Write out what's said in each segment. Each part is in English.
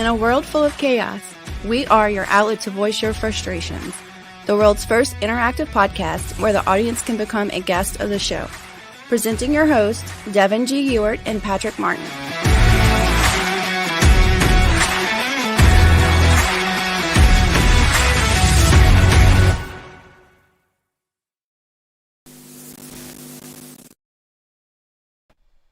In a world full of chaos, we are your outlet to voice your frustrations. The world's first interactive podcast where the audience can become a guest of the show. Presenting your hosts, Devin G. Ewart and Patrick Martin.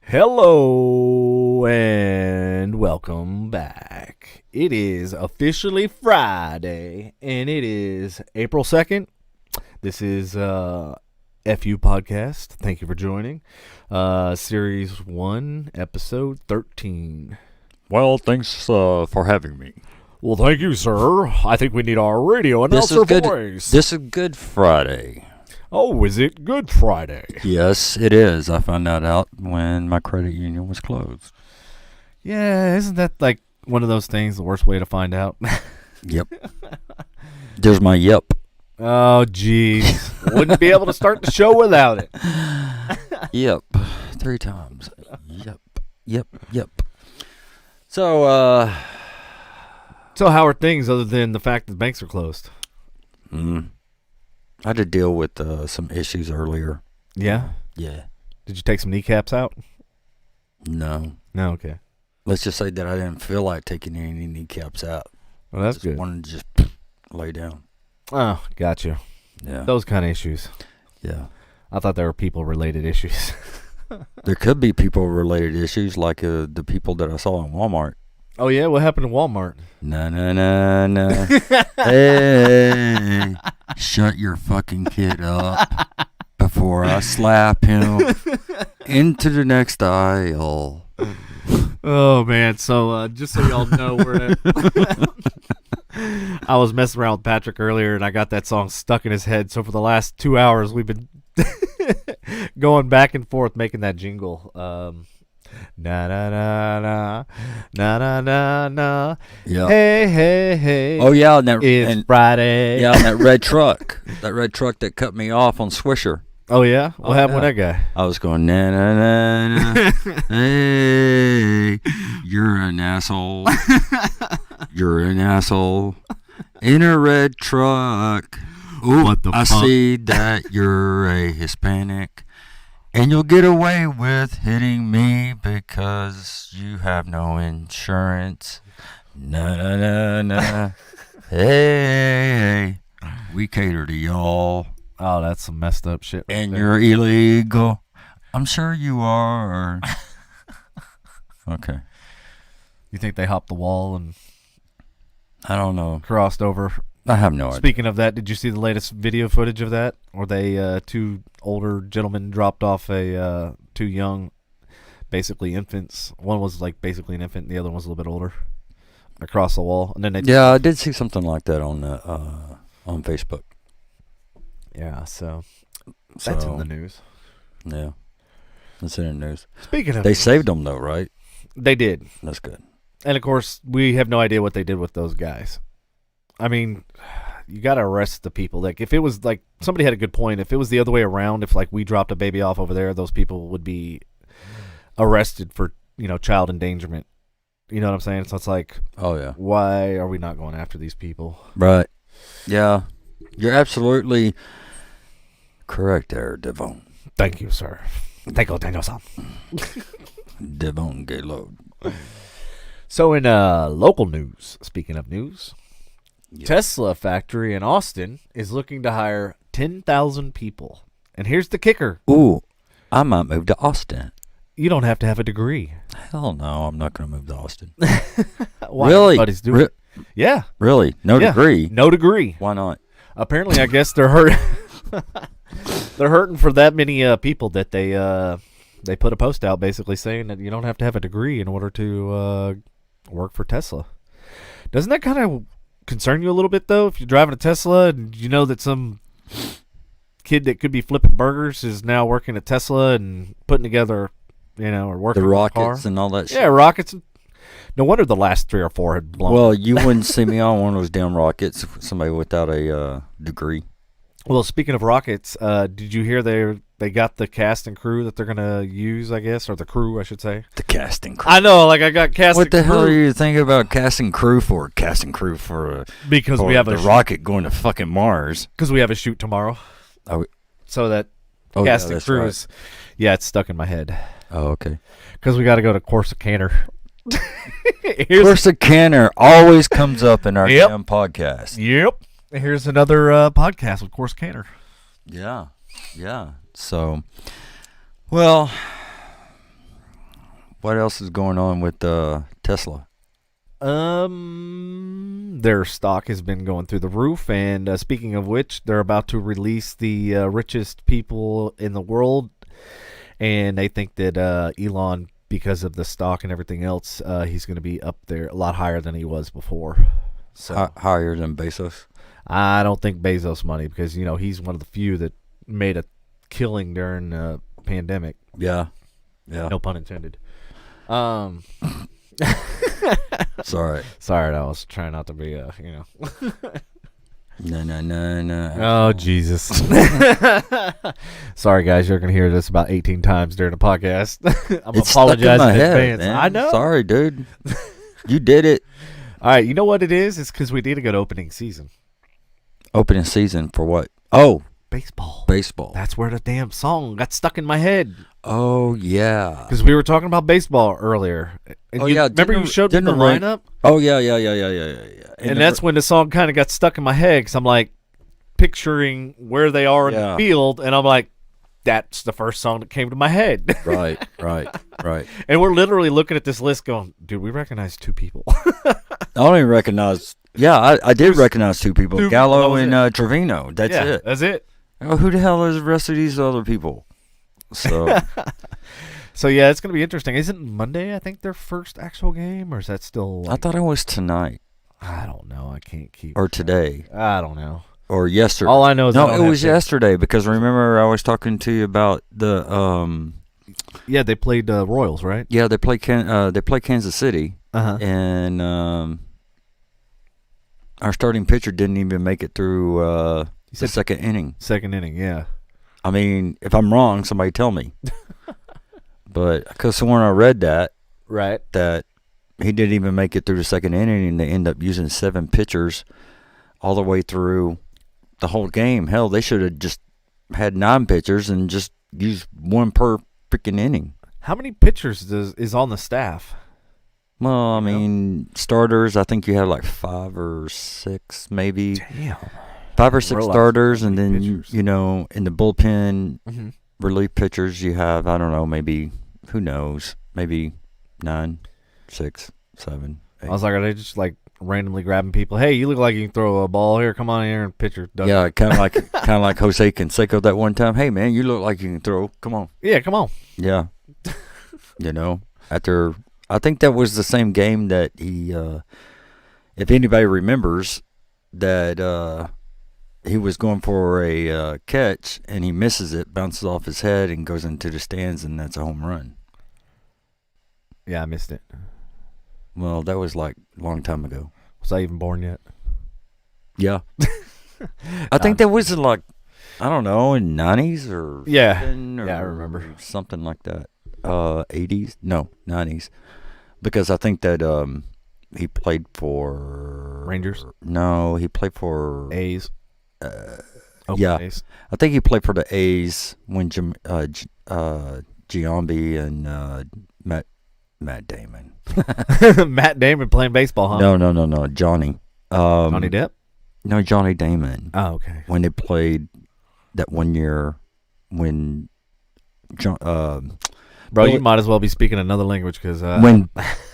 Hello and welcome back. It is officially Friday and it is April 2nd. This is FU Podcast. Thank you for joining. Series 1, Episode 13. Well, thanks for having me. Well, thank you, sir. I think we need our radio announcer voice. This is Good Friday. Oh, is it Good Friday? Yes, it is. I found that out when my credit union was closed. Yeah, isn't that like one of those things, the worst way to find out? Yep. There's my yep. Oh, geez. Wouldn't be able to start the show without it. Yep. 3 times. Yep. So how are things other than the fact that banks are closed? I had to deal with some issues earlier. Yeah? Yeah. Did you take some kneecaps out? No. No, okay. Let's just say that I didn't feel like taking any kneecaps out. Well, that's Just good. wanted to just lay down. Oh, gotcha. Yeah. Those kind of issues. Yeah. I thought they were people-related issues. There could be people-related issues like the people that I saw in Walmart. Oh, yeah? What happened in Walmart? No. Hey, shut your fucking kid up before I slap him into the next aisle. Oh, man. So, just so y'all know, I was messing around with Patrick earlier, and I got that song stuck in his head. So, for the last 2 hours, we've been going back and forth making that jingle. Na na na na na na na na. Yeah. Hey. Oh yeah, and it's Friday. Yeah, and that red truck that cut me off on Swisher. Oh yeah, what happened with that guy? I was going na na na na. Hey, you're an asshole. You're an asshole in a red truck. Ooh, what the I fuck? see that you're a Hispanic. And you'll get away with hitting me because you have no insurance. Na. Hey, we cater to y'all. Oh, that's some messed up shit. Right And there. you're illegal. I'm sure you are. Okay. You think they hopped the wall and I don't know. crossed over? I have no idea. Speaking of that, did you see the latest video footage of that? Where they, 2 older gentlemen dropped off 2 young, basically infants. One was like basically an infant, and the other one was a little bit older, across the wall. And then they Yeah, I did see something like that on Facebook. Yeah, so that's in the news. Yeah, that's in the news. Speaking of They news, saved them though, right? they did. That's good. And of course, we have no idea what they did with those guys. I mean, you got to arrest the people. Like, if it was like somebody had a good point. If it was the other way around, if like we dropped a baby off over there, those people would be arrested for, child endangerment. You know what I'm saying? So it's like, Oh yeah. why are we not going after these people? Right. Yeah. You're absolutely correct there, Devon. Thank you, sir. Thank you, Devon Gaylord. So in local news, speaking of news, Yeah. Tesla factory in Austin is looking to hire 10,000 people. And here's the kicker. Ooh, I might move to Austin. You don't have to have a degree. Hell no, I'm not going to move to Austin. Why? Really? Everybody's doing it. Yeah. Really? No Yeah. degree? No degree. Why not? Apparently, I guess they're hurt. They're hurting for that many people that they put a post out basically saying that you don't have to have a degree in order to work for Tesla. Doesn't that kind of concern you a little bit, though, if you're driving a Tesla and you know that some kid that could be flipping burgers is now working at Tesla and putting together, or working The on a car? rockets and all that shit. Yeah, rockets. No wonder the last 3 or 4 had blown. Well, you wouldn't see me on one of those damn rockets. Somebody without a degree. Well, speaking of rockets, did you hear they're they got the cast and crew that they're gonna use, I guess, or the crew, I should say. The casting crew. I know, like I got cast. What and the crew hell are you thinking about casting crew for? Casting crew for because for we have the a rocket going to fucking Mars. because we have a shoot tomorrow. Oh, So that oh cast yeah, and that's crew right. is, yeah, it's stuck in my head Oh, okay. because we got to go to Corsicana. Corsicana always comes up in our Yep. damn podcast. Yep. Here's another podcast with Corsicana. Yeah, yeah. So, well, what else is going on with Tesla? Their stock has been going through the roof, and speaking of which, they're about to release the richest people in the world, and they think that Elon, because of the stock and everything else, he's going to be up there a lot higher than he was before. So Higher than Bezos? I don't think Bezos money, because he's one of the few that made a killing during the pandemic. Yeah, yeah. No pun intended. Sorry. Sorry, I was trying not to be No. Oh, Jesus. Sorry, guys. You're going to hear this about 18 times during the podcast. I'm It's stuck in apologizing my in head, advance. man. I know. Sorry, dude. You did it. All right. You know what it is? It's because we did a good opening season. Opening season for what? Oh, Baseball. baseball. That's where the damn song got stuck in my head. Oh, yeah. Because we were talking about baseball earlier. And Oh, yeah. Remember you showed me the lineup? Oh, yeah. And that's when the song kind of got stuck in my head, because I'm like picturing where they are in the field, and I'm like, that's the first song that came to my head. Right. And we're literally looking at this list going, dude, we recognize two people. I don't even recognize. Yeah, I did recognize two people, two Gallo people, and Trevino. That's yeah, it. That's it. Oh, who the hell is the rest of these other people? So, So, yeah, it's going to be interesting. Isn't Monday, I think, their first actual game? Or is that still... I thought it was tonight. I don't know. I can't keep... Or today. I don't know. Or yesterday. All I know is... No, it was yesterday, because remember I was talking to you about the... Yeah, they played Royals, right? Yeah, they play Kansas City. Uh-huh. And our starting pitcher didn't even make it through the second inning. Second inning, yeah. I mean, if I'm wrong, somebody tell me. But because when I read that he didn't even make it through the second inning, and they end up using 7 pitchers all the way through the whole game. Hell, they should have just had 9 pitchers and just used 1 per freaking inning. How many pitchers is on the staff? Well, I mean, starters, I think you had like 5 or 6, maybe. Damn. 5 or 6 starters, and then, pitchers. in the bullpen Mm-hmm. relief pitchers, you have, I don't know, maybe, who knows, maybe 9, 6, 7, 8. I was like, are they just like randomly grabbing people? Hey, you look like you can throw a ball here. Come on here and pitcher. Yeah, kind of like Jose Canseco that one time. Hey, man, you look like you can throw. Come on. Yeah, come on. Yeah. After, I think that was the same game that he, if anybody remembers, that he was going for a catch, and he misses it, bounces off his head, and goes into the stands, and that's a home run. Yeah, I missed it. Well, that was like a long time ago. Was I even born yet? Yeah. I think that was like, I don't know, in 90s or Yeah. something, Yeah, I or remember. something like that. 80s? No, 90s. Because I think that he played for Rangers? No, he played for A's. yeah. A's. I think he played for the A's when Giambi and Matt Damon. Matt Damon playing baseball, huh? No, Johnny. Johnny Depp? No, Johnny Damon. Oh, okay. When they played that one year when Bro, you might as well be speaking another language, because when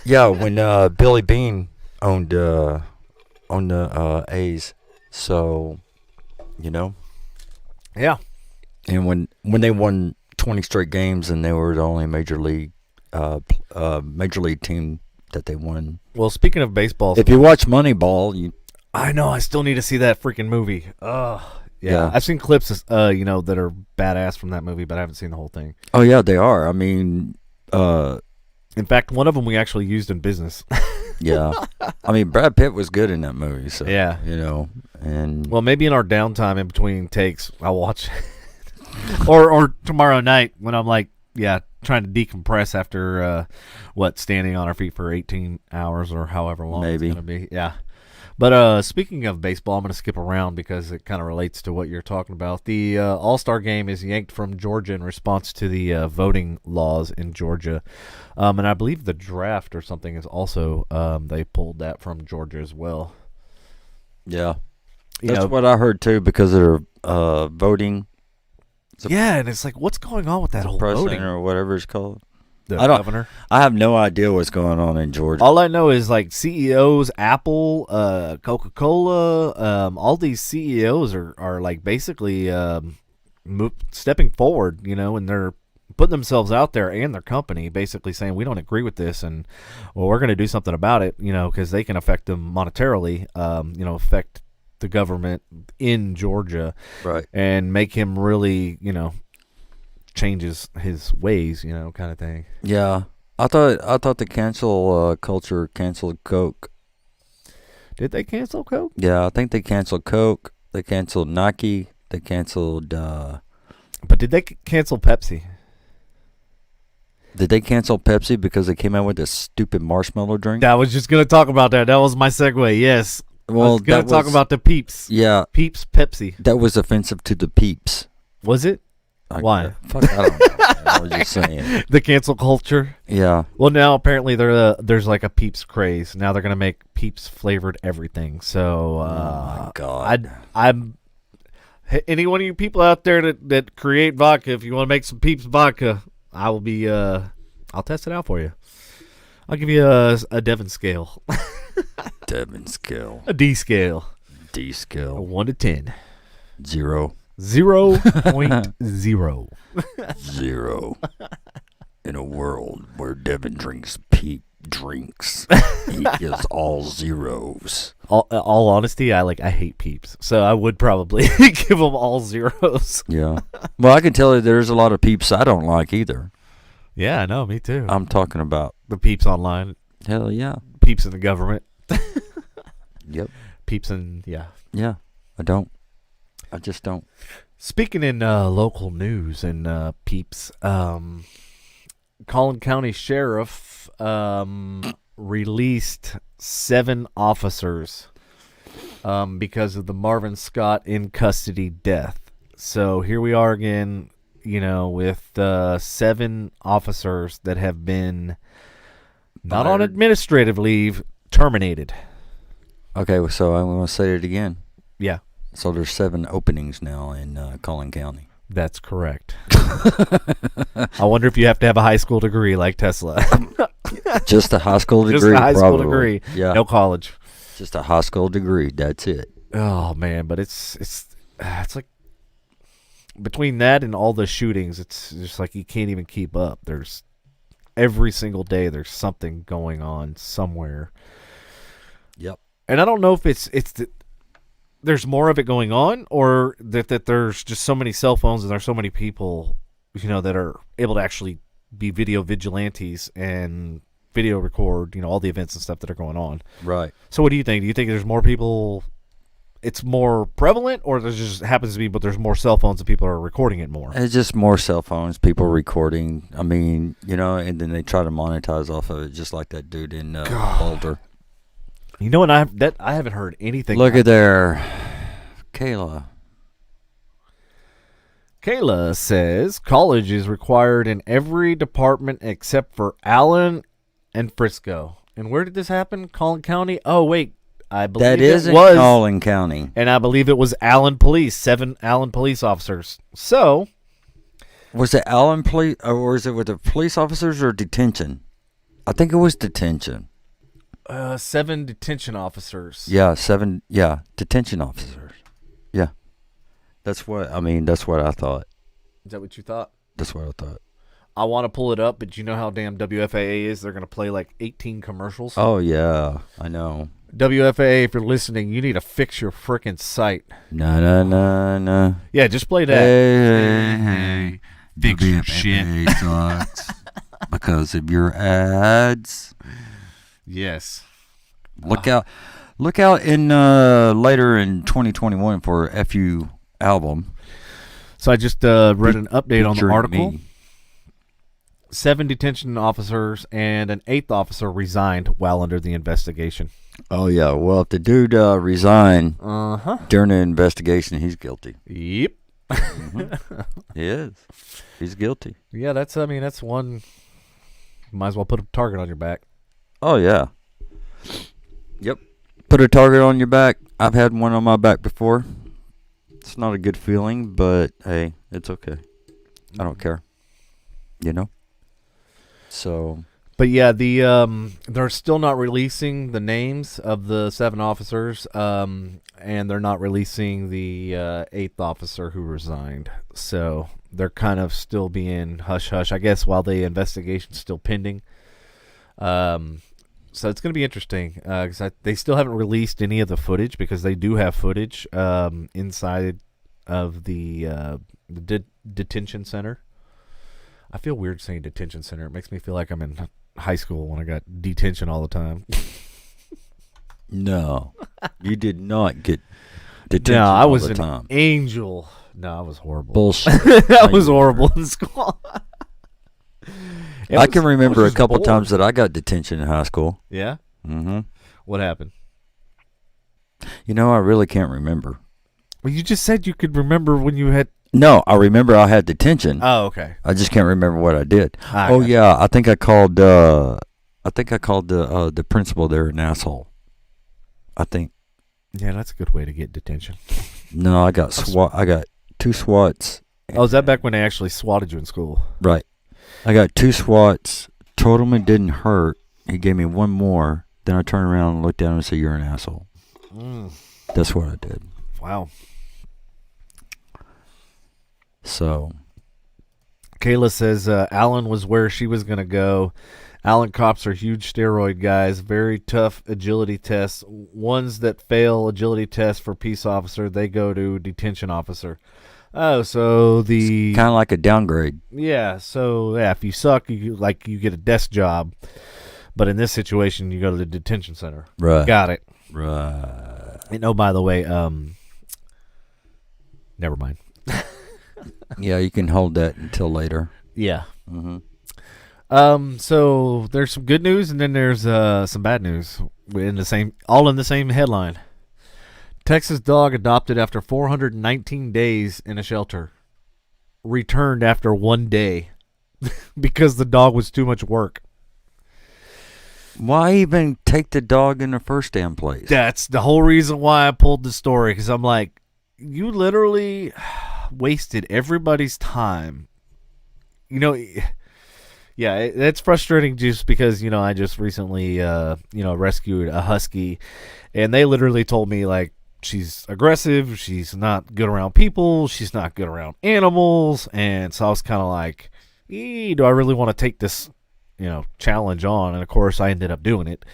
Billy Bean owned the A's, so yeah. And when they won 20 straight games, and they were the only major league team that they won. Well, speaking of baseball, If you watch Moneyball, I know I still need to see that freaking movie. Yeah. I've seen clips, that are badass from that movie, but I haven't seen the whole thing. oh yeah, they are. I mean, In fact, one of them we actually used in business. yeah. I mean, Brad Pitt was good in that movie, so Yeah. and Well, maybe in our downtime in between takes, I'll watch or tomorrow night when I'm like, trying to decompress after standing on our feet for 18 hours or however long Maybe. it's gonna be. Yeah. But speaking of baseball, I'm going to skip around because it kind of relates to what you're talking about. The All-Star game is yanked from Georgia in response to the voting laws in Georgia. And I believe the draft or something is also, they pulled that from Georgia as well. Yeah. That's what I heard, too, because of their voting. And it's like, what's going on with that whole voting? Or whatever it's called. Governor. I have no idea what's going on in Georgia. All I know is like CEOs, Apple, Coca-Cola, all these CEOs are like basically stepping forward, and they're putting themselves out there and their company basically saying we don't agree with this, and we're going to do something about it, because they can affect them monetarily, affect the government in Georgia, right, and make him really, changes his ways, kind of thing. Yeah, I thought the cancel culture canceled Coke. Did they cancel Coke? Yeah, I think they canceled Coke. They canceled Nike. They canceled. But did they cancel Pepsi? Did they cancel Pepsi because they came out with this stupid marshmallow drink? I was just gonna talk about that. That was my segue. Yes. Well, I was gonna talk about the Peeps. Yeah, Peeps Pepsi. That was offensive to the Peeps. Was it? Why? Fuck, I don't know. I was just saying. The cancel culture. Yeah. Well, now apparently there's like a Peeps craze. Now they're gonna make Peeps flavored everything. So, oh my God. I'm any one of you people out there that create vodka. If you want to make some Peeps vodka, I will be. I'll test it out for you. I'll give you a Devin scale. Devin scale. A D scale. D scale. A 1 to 10. 0. 0.0. 0. In a world where Devin drinks Peep drinks, he is all zeros. All honesty, I hate Peeps, so I would probably give them all zeros. Yeah. Well, I can tell you there's a lot of Peeps I don't like either. Yeah, I know, me too. I'm talking about the Peeps online. Hell yeah. Peeps in the government. Yep. Peeps in, yeah. Yeah, I just don't. Speaking in local news and Peeps, Collin County Sheriff released 7 officers because of the Marvin Scott in custody death. So here we are again, with 7 officers that have been not on administrative leave, terminated. Okay, so I'm going to say it again. Yeah. So there's 7 openings now in Collin County. That's correct. I wonder if you have to have a high school degree like Tesla. Just a high school degree. Just a high probably. School degree. Yeah. No college. Just a high school degree. That's it. Oh man, but it's like between that and all the shootings, it's just like you can't even keep up. There's every single day there's something going on somewhere. Yep. And I don't know if it's there's more of it going on, or that there's just so many cell phones and there's so many people, that are able to actually be video vigilantes and video record, all the events and stuff that are going on. Right. So what do you think? Do you think there's more people, it's more prevalent, or there just happens to be, but there's more cell phones and people are recording it more? It's just more cell phones, people recording. I mean, and then they try to monetize off of it, just like that dude in Boulder. And I haven't heard anything. Look at there. Kayla says college is required in every department except for Allen and Frisco. And where did this happen? Collin County? Oh, wait. I believe that is it was in Collin County. And I believe it was Allen Police, 7 Allen police officers. So, was it Allen Police, or was it with the police officers or detention? I think it was detention. 7 detention officers. Yeah, 7. Yeah, detention officers. Yeah, that's what I thought. Is that what you thought? That's what I thought. I want to pull it up, but you know how damn WFAA is? They're going to play like 18 commercials. Oh, yeah, I know. WFAA, if you're listening, you need to fix your frickin' site. No. Yeah, just play that. Hey. Fix your shit. Sucks because of your ads. Yes. Look out in later in 2021 for FU album. So I just read an update on the Featuring article. me. 7 detention officers and an 8th officer resigned while under the investigation. Oh, yeah. Well, if the dude resigned Uh-huh. during the investigation, he's guilty. Yep. He is. He's guilty. Yeah, that's one. Might as well put a target on your back. Oh, yeah. Yep. Put a target on your back. I've had one on my back before. It's not a good feeling, but hey, it's okay. I don't care. You know? So. But yeah, they're still not releasing the names of the 7 officers, and they're not releasing the 8th officer who resigned. So they're kind of still being hush-hush, I guess, while the investigation's still pending. So it's going to be interesting, because they still haven't released any of the footage, because they do have footage inside of the detention center. I feel weird saying detention center. It makes me feel like I'm in high school when I got detention all the time. No, you did not get detention No, I all was the an time. angel. No, I was horrible. Bullshit. That was horrible in school. I can remember a just couple bored. times that I got detention in high school. Yeah? Mm-hmm. What happened? You know, I really can't remember. Well, you just said you could remember when you had... No, I remember I had detention. Oh, okay. I just can't remember what I did. I Oh got yeah, I think I called the principal there an asshole. I think. Yeah, that's a good way to get detention. No, I got I got 2 swats. Oh, is that back when they actually swatted you in school? Right. I got 2 swats. Told him it didn't hurt. He gave me 1 more. Then I turned around and looked at him and said, "You're an asshole." That's what I did. Wow. So. Kayla says Allen was where she was going to go. Allen cops are huge steroid guys. Very tough agility tests. Ones that fail agility tests for peace officer, they go to detention officer. Oh, so the... Kind of like a downgrade. Yeah, so yeah, if you suck, you get a desk job. But in this situation, you go to the detention center. Right. Got it. Right. And oh, by the way, never mind. Yeah, you can hold that until later. Yeah. Mm-hmm. So there's some good news, and then there's some bad news all in the same headline. Texas dog adopted after 419 days in a shelter returned after 1 day because the dog was too much work. Why even take the dog in the first damn place? That's the whole reason why I pulled the story, because I'm like, you literally wasted everybody's time. You know, yeah, it's frustrating just because, you know, I just recently, rescued a husky, and they literally told me, like, she's aggressive, she's not good around people, she's not good around animals, and so I was kind of like, do I really want to take this, challenge on? And of course, I ended up doing it.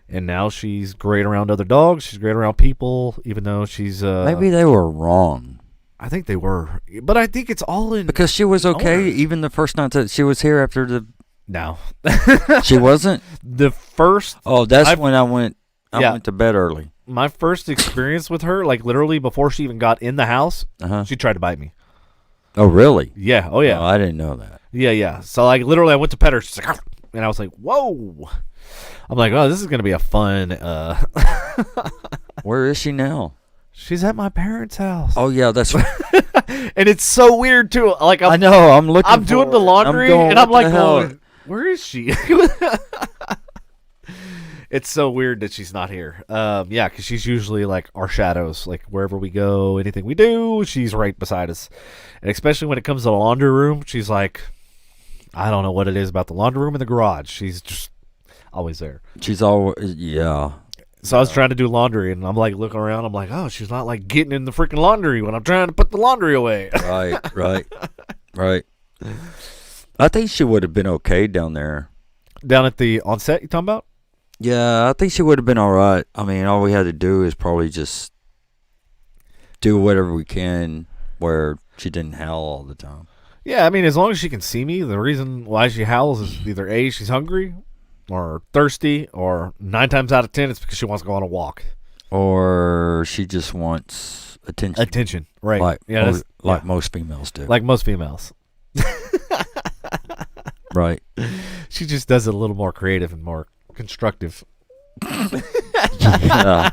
And now she's great around other dogs, she's great around people, even though she's... Maybe they were wrong. I think they were, but I think it's all in... Because she was okay owners. Even the first night that she was here after the... No. She wasn't? The first... Oh, that's when I went to bed early. My first experience with her, like literally before she even got in the house, Uh-huh. she tried to bite me. Oh, really? Yeah. Oh, yeah. Oh, I didn't know that. Yeah. So, like, literally, I went to pet her. She's like, "Arf!" And I was like, whoa. I'm like, oh, this is going to be a fun... Where is she now? She's at my parents' house. Oh, yeah, that's right. And it's so weird, too. Like, I know. I'm looking I'm doing for the her. laundry, going, and I'm what like, the hell? oh, where is she? It's so weird that she's not here. Yeah, because she's usually like our shadows. Like wherever we go, anything we do, she's right beside us. And especially when it comes to the laundry room, she's like, I don't know what it is about the laundry room and the garage. She's just always there. She's always, yeah. So I was trying to do laundry, and I'm like looking around. I'm like, oh, she's not like getting in the freaking laundry when I'm trying to put the laundry away. Right. I think she would have been okay down there. Down at the on set, you talking about? Yeah, I think she would have been all right. I mean, all we had to do is probably just do whatever we can where she didn't howl all the time. Yeah, I mean, as long as she can see me, the reason why she howls is either A, she's hungry or thirsty, or 9 times out of 10, it's because she wants to go on a walk. or she just wants attention. Attention, right? Like, yeah, most females do. like most females. Right. She just does it a little more creative and more constructive. Yeah.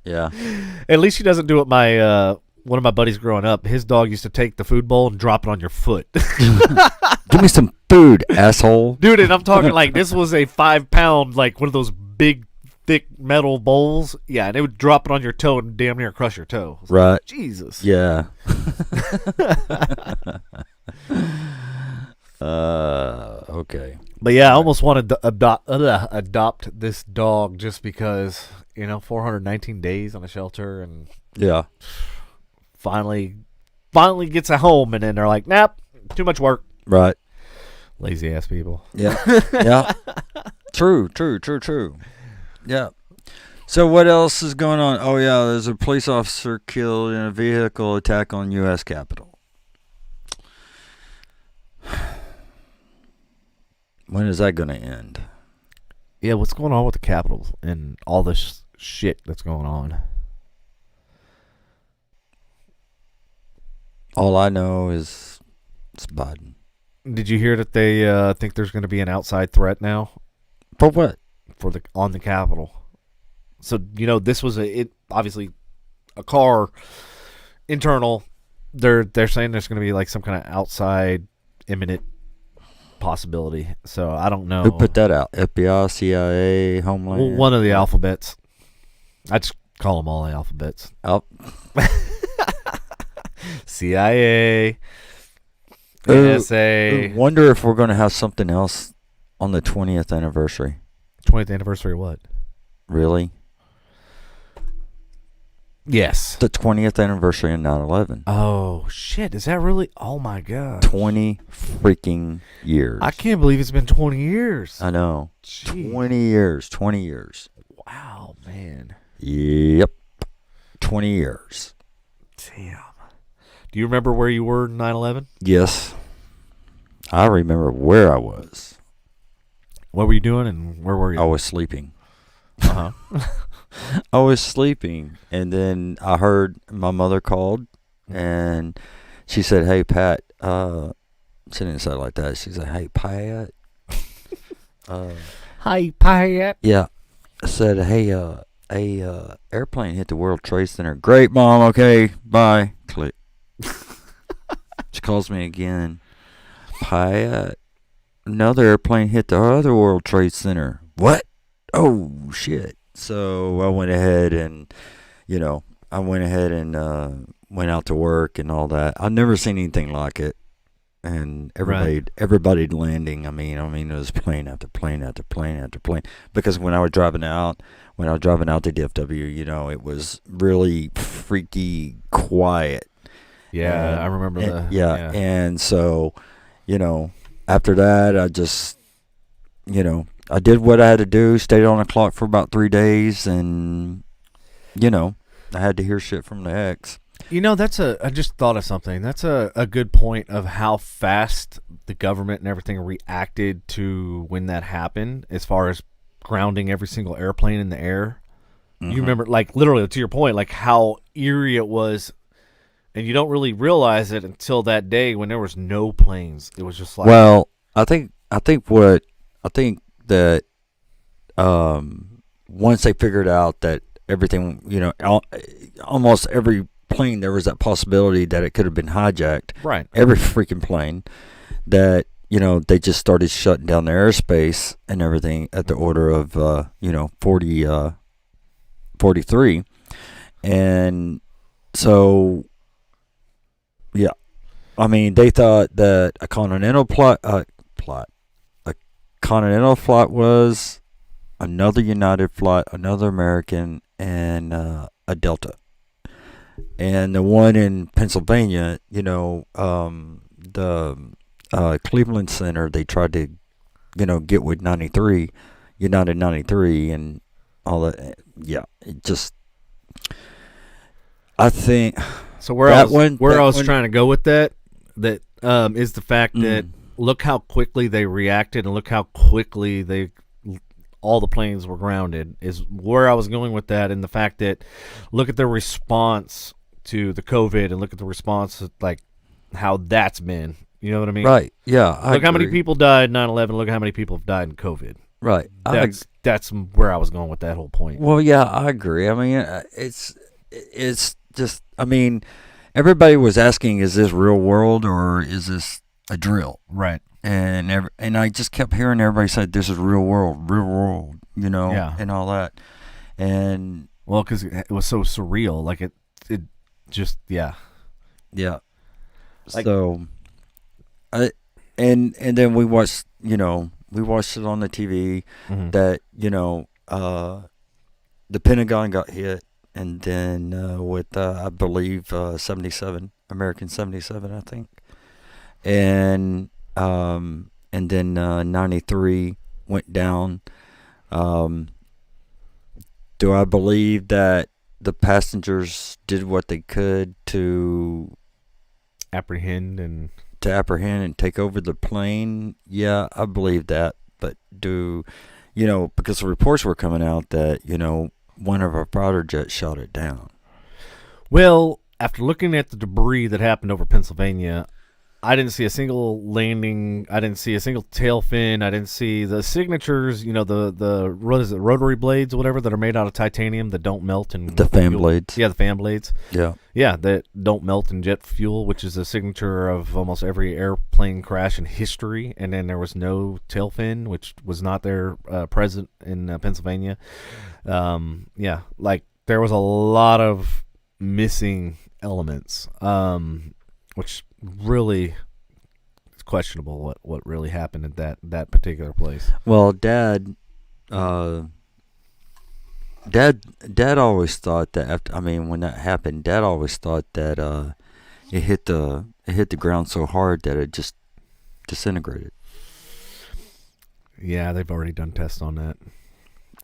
Yeah. At least she doesn't do it. One of my buddies growing up, his dog used to take the food bowl and drop it on your foot. Give me some food, asshole. Dude, and I'm talking like this was a 5-pound, like one of those big, thick metal bowls. Yeah, and it would drop it on your toe and damn near crush your toe. Right. Like, Jesus. Yeah. Okay. But yeah, I almost wanted to adopt this dog just because, 419 days on a shelter and Yeah. finally gets a home, and then they're like, "Nope, too much work." Right. Lazy ass people. Yeah. Yeah. True. Yeah. So what else is going on? Oh yeah, there's a police officer killed in a vehicle attack on U.S. Capitol. When is that going to end? Yeah, what's going on with the Capitol and all this shit that's going on? All I know is it's Biden. Did you hear that they think there's going to be an outside threat now For what? on the Capitol? So this was obviously a car internal. They're saying there's going to be like some kind of outside imminent possibility. So I don't know. Who put that out? FBI, CIA, Homeland? Well, one of the alphabets. I just call them all the alphabets. Oh. CIA, NSA. Wonder if we're going to have something else on the 20th anniversary. 20th anniversary of what? Really? Yes. The 20th anniversary of 9/11. Oh, shit. Is that really? Oh, my God. 20 freaking years. I can't believe it's been 20 years. I know. Jeez. 20 years. 20 years. Wow, man. Yep. 20 years. Damn. Do you remember where you were in 9/11? Yes. I remember where I was. What were you doing and where were you? I was sleeping. Uh-huh. I was sleeping, and then I heard my mother called, and she said, "Hey, Pat." She didn't say it like that. She said, "Hey, Pat." Hi, Pat. Yeah. I said, "Hey, a airplane hit the World Trade Center." Great, Mom. Okay, bye. Click. She calls me again. Pat, another airplane hit the other World Trade Center. What? Oh, shit. So I went ahead and, went out to work and all that. I've never seen anything like it. And everybody landing. I mean, it was plane after plane after plane after plane. Because when I was driving out to DFW, it was really freaky quiet. Yeah, I remember that. And so, after that, I just, I did what I had to do, stayed on the clock for about 3 days, and, I had to hear shit from the ex. I just thought of something. That's a good point of how fast the government and everything reacted to when that happened, as far as grounding every single airplane in the air. Mm-hmm. You remember, like, literally, to your point, like, how eerie it was, and you don't really realize it until that day when there was no planes. It was just like... Well, I think that once they figured out that everything, almost every plane, there was that possibility that it could have been hijacked. Right. Every freaking plane, that, they just started shutting down the airspace and everything at the order of, 43. And so, yeah. I mean, they thought that a continental continental flight was another United flight, another American, and a Delta. And the one in Pennsylvania, the Cleveland Center, they tried to, get with United 93, and all that. Yeah, it just, I think. So where I was trying to go with that is the fact that look how quickly they reacted, and look how quickly they all the planes were grounded is where I was going with that, and the fact that look at the response to the COVID and look at the response to, like, how that's been. You know what I mean? Right. Yeah. Look how many people died in 9/11. Look how many people have died in COVID. Right. That's where I was going with that whole point. Well, yeah, I agree. I mean, it's just, I mean, everybody was asking, is this real world or is this a drill? Right. And I just kept hearing everybody say, this is real world, you know, and all that. And well, because it was so surreal, like it just, yeah. Like, so, and then we watched it on the TV that, you know, the Pentagon got hit, and then with I believe 77 American 77, I think, and then 93 went down. Do I believe that the passengers did what they could to apprehend and take over the plane? Yeah, I believe that. But because the reports were coming out that, you know, one of our fighter jets shot it down. Well, after looking at the debris that happened over Pennsylvania, I didn't see a single landing. I didn't see a single tail fin. I didn't see the signatures, you know, the rotary blades or whatever that are made out of titanium that don't melt and the fan blades. Yeah, the fan blades. Yeah. Yeah, that don't melt in jet fuel, which is a signature of almost every airplane crash in history. And then there was no tail fin, which was not there present in Pennsylvania. Yeah, like there was a lot of missing elements, which really it's questionable what really happened at that particular place. Well, Dad always thought that when that happened, Dad always thought that it hit the ground so hard that it just disintegrated. Yeah, they've already done tests on that.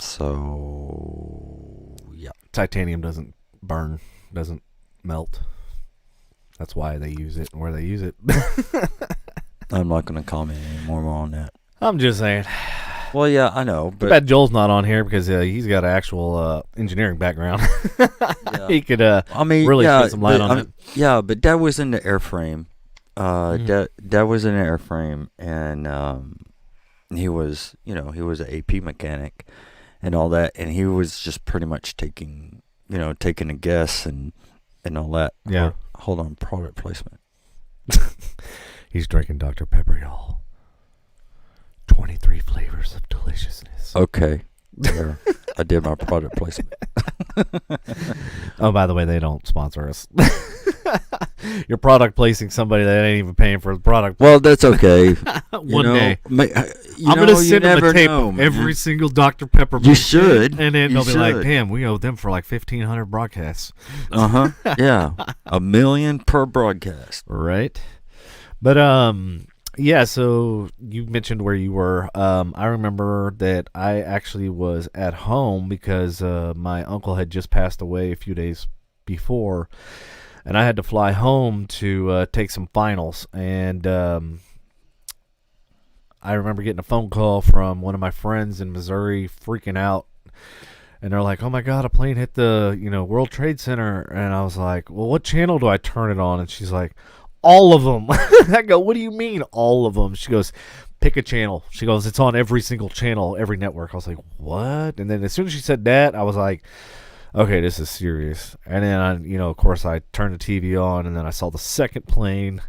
So yeah, titanium doesn't burn, doesn't melt. That's why they use it and where they use it. I'm not going to comment anymore on that. I'm just saying. Well, yeah, I know. But I bet Joel's not on here because he's got an actual engineering background. He could really shed some light on it. Yeah, but Dad was in the airframe. Dad was in the airframe, and he was an AP mechanic and all that, and he was just pretty much taking a guess and all that. Yeah. Hold on, product placement. He's drinking Dr. Pepper, y'all. 23 flavors of deliciousness. Okay. There. I did my product placement. Oh, by the way, they don't sponsor us. You're product placing somebody that ain't even paying for the product. Well, that's okay. One day. I'm going to send them a tape of every single Dr. Pepper. You should. And then they'll be like, damn, we owe them for like 1,500 broadcasts. Uh-huh. Yeah. $1 million per broadcast. Right. But, yeah, so you mentioned where you were. I remember that I actually was at home because my uncle had just passed away a few days before, and I had to fly home to take some finals. And I remember getting a phone call from one of my friends in Missouri freaking out. And they're like, oh, my God, a plane hit the World Trade Center. And I was like, well, what channel do I turn it on? And she's like, all of them. I go, what do you mean all of them? She goes, pick a channel. She goes, it's on every single channel, every network. I was like, what? And then as soon as she said that, I was like, okay, this is serious. And then, of course, I turned the TV on, and then I saw the second plane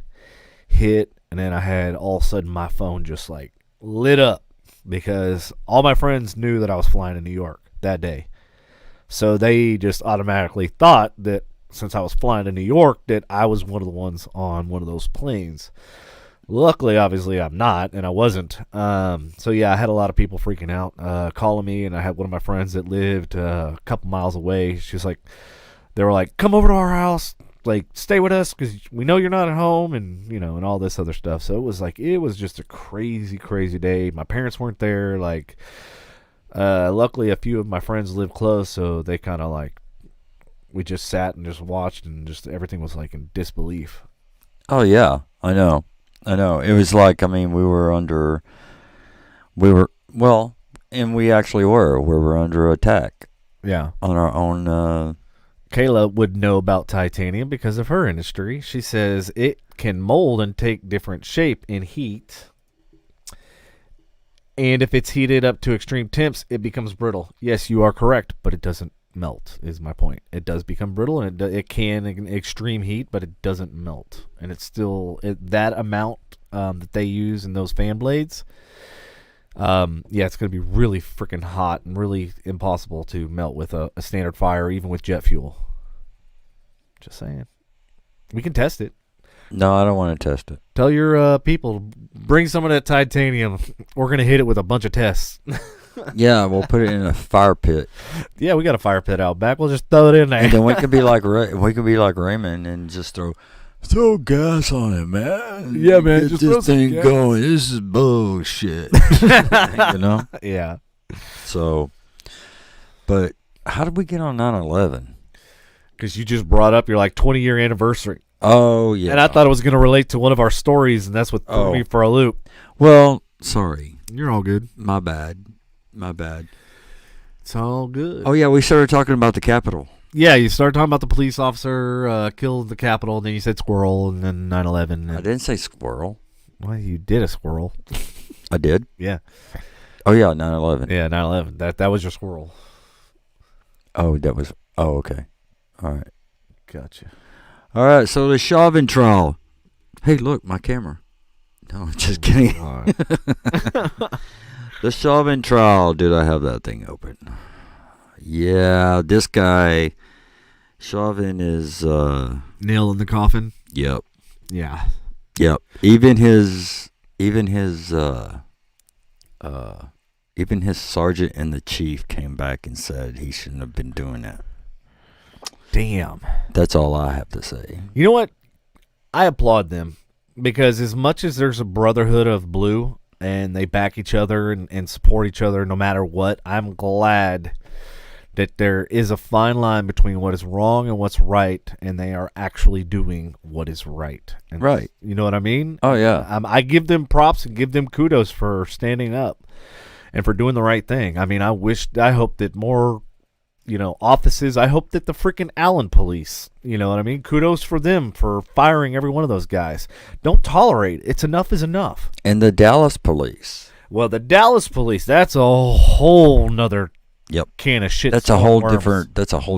hit, and then I had all of a sudden my phone just like lit up because all my friends knew that I was flying to New York that day. So they just automatically thought that since I was flying to New York, that I was one of the ones on one of those planes. Luckily, obviously, I'm not, and I wasn't. So, yeah, I had a lot of people freaking out, calling me, and I had one of my friends that lived a couple miles away. She's like, they were like, come over to our house, like, stay with us, because we know you're not at home, and, and all this other stuff. So, it was just a crazy, crazy day. My parents weren't there. Like, luckily, a few of my friends lived close, so they kind of, like, we just sat and just watched, and just everything was like in disbelief. Oh yeah, I know. It was like, we were And we actually were. We were under attack Yeah. on our own. Kayla would know about titanium because of her industry. She says it can mold and take different shape in heat. And if it's heated up to extreme temps, it becomes brittle. Yes, you are correct, but it doesn't melt, is my point. It does become brittle, and it can in extreme heat, but it doesn't melt. And it's still that amount that they use in those fan blades. Yeah, it's going to be really freaking hot and really impossible to melt with a standard fire, even with jet fuel. Just saying. We can test it. No, I don't want to test it. Tell your people, bring some of that titanium. We're going to hit it with a bunch of tests. Yeah, we'll put it in a fire pit. Yeah, we got a fire pit out back. We'll just throw it in there. And then we could be like Raymond and just throw gas on it, man. Yeah, man, Get just throw this some thing gas. going. This is bullshit. Yeah. So, but how did we get on 9/11? Because you just brought up your 20-year anniversary. Oh, yeah. And I thought it was going to relate to one of our stories, and that's what threw me for a loop. Well, sorry. You're all good. My bad. It's all good. Oh, yeah, we started talking about the Capitol. Yeah, you started talking about the police officer killed the Capitol, and then you said squirrel, and then 9/11. I didn't say squirrel. Well, you did a squirrel. I did? Yeah. Oh, yeah, 9/11. Yeah, 9/11. That was your squirrel. Oh, okay. All right. Gotcha. All right, so the Chauvin trial. Hey, look, my camera. No, just kidding. All right. The Chauvin trial. Did I have that thing open? Yeah, this guy, Chauvin is, Nail in the coffin? yep. Yeah. Yep. Even his sergeant and the chief came back and said he shouldn't have been doing that. Damn. That's all I have to say. You know what? I applaud them because as much as there's a brotherhood of blue and they back each other and support each other no matter what, I'm glad that there is a fine line between what is wrong and what's right, and they are actually doing what is right. And Right. You know what I mean? Oh, yeah. I give them props and give them kudos for standing up and for doing the right thing. I mean, I hope that more, offices, I hope that the freaking Allen police, you know what I mean? Kudos for them for firing every one of those guys. Don't tolerate. It's enough is enough. And the Dallas police. Well, the Dallas police, that's a whole nother can of shit. That's a whole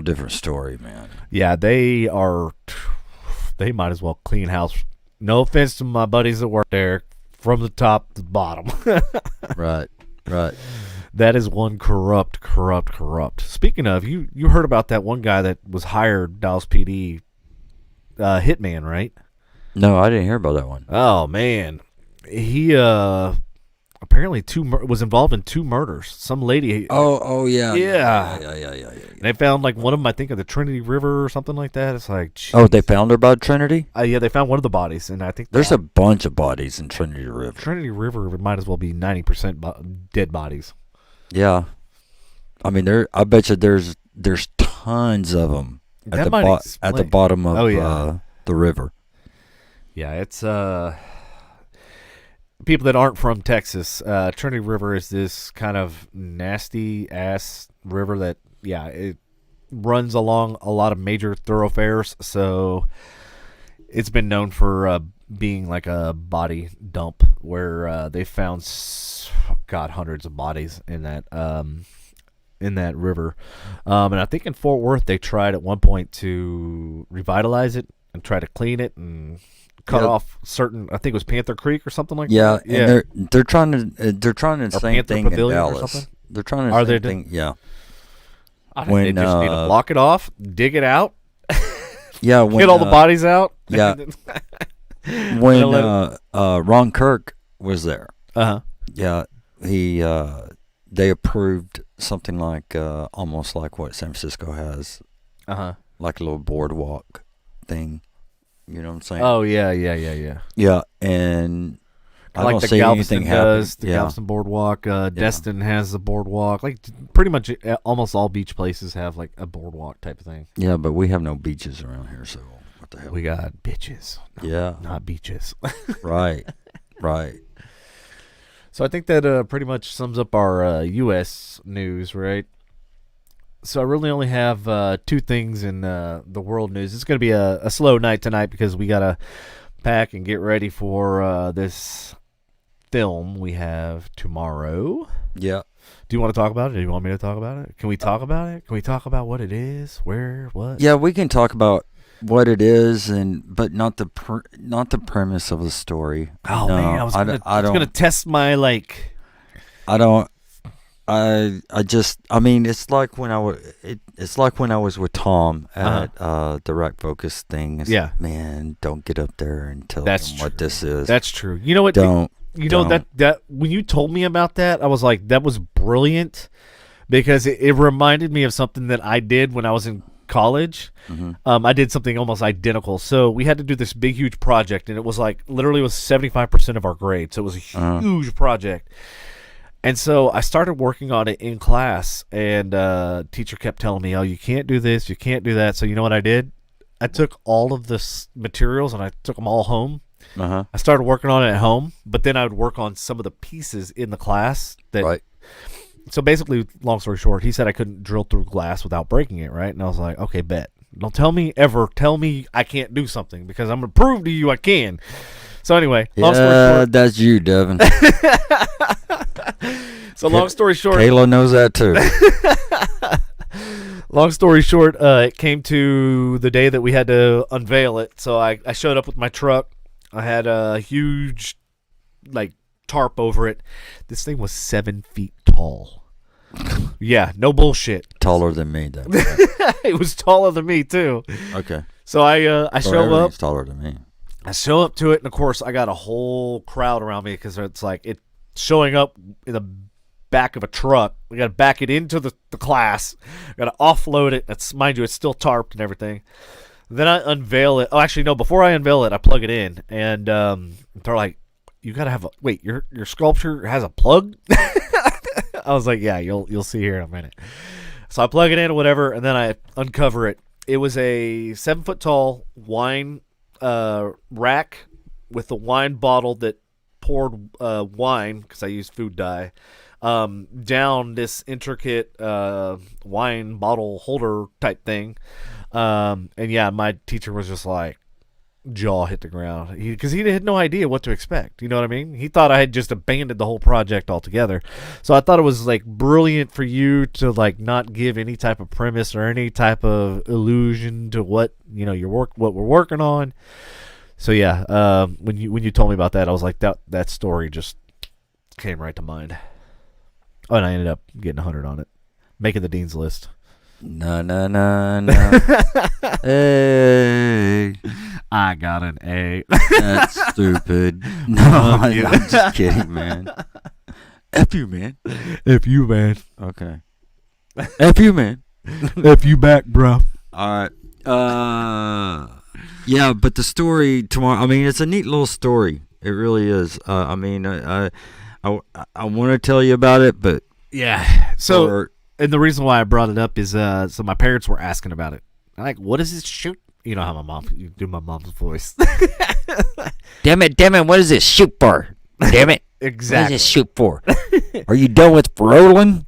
different story, man. Yeah, they might as well clean house. No offense to my buddies that work there, from the top to the bottom. Right. That is one corrupt. Speaking of, you heard about that one guy that was hired, Dallas PD hitman, right? No, I didn't hear about that one. Oh, man. He apparently was involved in 2 murders. Some lady. Oh yeah. Yeah. Yeah. And they found one of them, I think, at the Trinity River or something like that. It's like, geez. Oh, they found her by Trinity? Yeah, they found one of the bodies, and I think There's a bunch of bodies in Trinity River. Trinity River might as well be 90% dead bodies. Yeah. I mean, I bet you there's tons of them at the bottom of the river. Yeah, it's people that aren't from Texas. Trinity River is this kind of nasty ass river that it runs along a lot of major thoroughfares, so it's been known for being like a body dump where they found hundreds of bodies in that river. And I think in Fort Worth they tried at one point to revitalize it and try to clean it and cut off certain, I think it was Panther Creek or something like that. Yeah, and they're trying the same Panther thing in Pavilion or Dallas. something? They're trying the Are same they thing. Yeah. I think they just need to block it off, dig it out, yeah, get all the bodies out. Yeah. When Ron Kirk was there. Yeah, they approved something like almost like what San Francisco has. Like a little boardwalk thing. You know what I'm saying? Oh yeah. Yeah, and I like don't the see anything Galveston happening. does. The Galveston boardwalk. Destin has the boardwalk. Like pretty much almost all beach places have like a boardwalk type of thing. Yeah, but we have no beaches around here, so what the hell? We got bitches. Yeah. Not beaches. Right. So I think that pretty much sums up our U.S. news, right? So I really only have 2 things in the world news. It's going to be a slow night tonight because we got to pack and get ready for this film we have tomorrow. Yeah. Do you want to talk about it? Do you want me to talk about it? Can we talk about it? Can we talk about what it is? Where? What? Yeah, we can talk about what it is, but not the premise of the story. Oh No, man, I was gonna test my like. I don't. I mean, it's like when I was with Tom at the Rack Focus thing. It's, Yeah. Man, don't get up there and tell That's them true. what this is. That's true. You know what? Don't. That when you told me about that, I was like, that was brilliant because it reminded me of something that I did when I was in college. Mm-hmm. I did something almost identical. So we had to do this big, huge project, and it was like literally was 75% of our grade. So it was a huge project. And so I started working on it in class, and teacher kept telling me, "Oh, you can't do this, you can't do that." So you know what I did? I took all of the materials and I took them all home. I started working on it at home, but then I would work on some of the pieces in the class. Right. So basically, long story short, he said I couldn't drill through glass without breaking it, right? And I was like, okay, bet. Don't tell me I can't do something because I'm going to prove to you I can. So anyway, long story short. That's you, Devin. So long story short. Kayla knows that too. Long story short, it came to the day that we had to unveil it. So I showed up with my truck. I had a huge, like, tarp over it. This thing was 7 feet tall. Yeah, no bullshit. Taller than me, though. It was taller than me too. Okay. So I show up. It's taller than me. I show up to it, and of course I got a whole crowd around me because it's like it showing up in the back of a truck. We got to back it into the class. Got to offload it. That's, mind you, it's still tarped and everything. Then I unveil it. Oh, actually, no. Before I unveil it, I plug it in, and they're like, "You gotta have your sculpture has a plug." I was like, "Yeah, you'll see here in a minute." So I plug it in or whatever, and then I uncover it. It was a 7 foot tall wine rack with a wine bottle that poured wine because I used food dye down this intricate wine bottle holder type thing. And yeah, my teacher was just like, jaw hit the ground because he had no idea what to expect. You know what I mean? He thought I had just abandoned the whole project altogether. So I thought it was like brilliant for you to like not give any type of premise or any type of illusion to what what we're working on. So yeah, when you told me about that, I was like, that story just came right to mind. Oh, and I ended up getting 100 on it, making the dean's list. No. Hey. I got an A. That's stupid. No, I'm just kidding, man. F you, man. F you, man. Okay. F you, man. F you back, bro. All right. Yeah, but the story tomorrow, I mean, it's a neat little story. It really is. I mean, I want to tell you about it, but... Yeah. So... And the reason why I brought it up is so my parents were asking about it. I'm like, what is this shoot? You know how you do my mom's voice. Damn it, what is this shoot for? Damn it. Exactly. What is this shoot for? Are you done with rolling?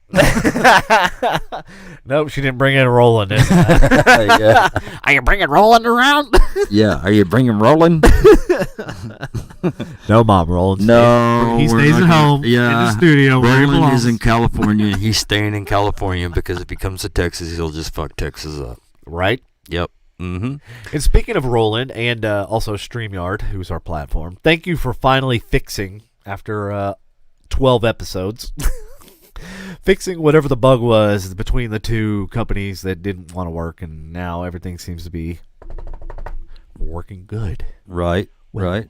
Nope, she didn't bring in Roland. Yeah. Are you bringing Roland around? Yeah, are you bringing Roland? No, Mom, Roland. No. He stays at home in the studio where he Roland belongs. is in California, and he's staying in California because if he comes to Texas, he'll just fuck Texas up. Right? Yep. Mm-hmm. And speaking of Roland and also StreamYard, who's our platform, thank you for finally fixing, after 12 episodes, fixing whatever the bug was between the two companies that didn't want to work, and now everything seems to be working good. Right. Well, right.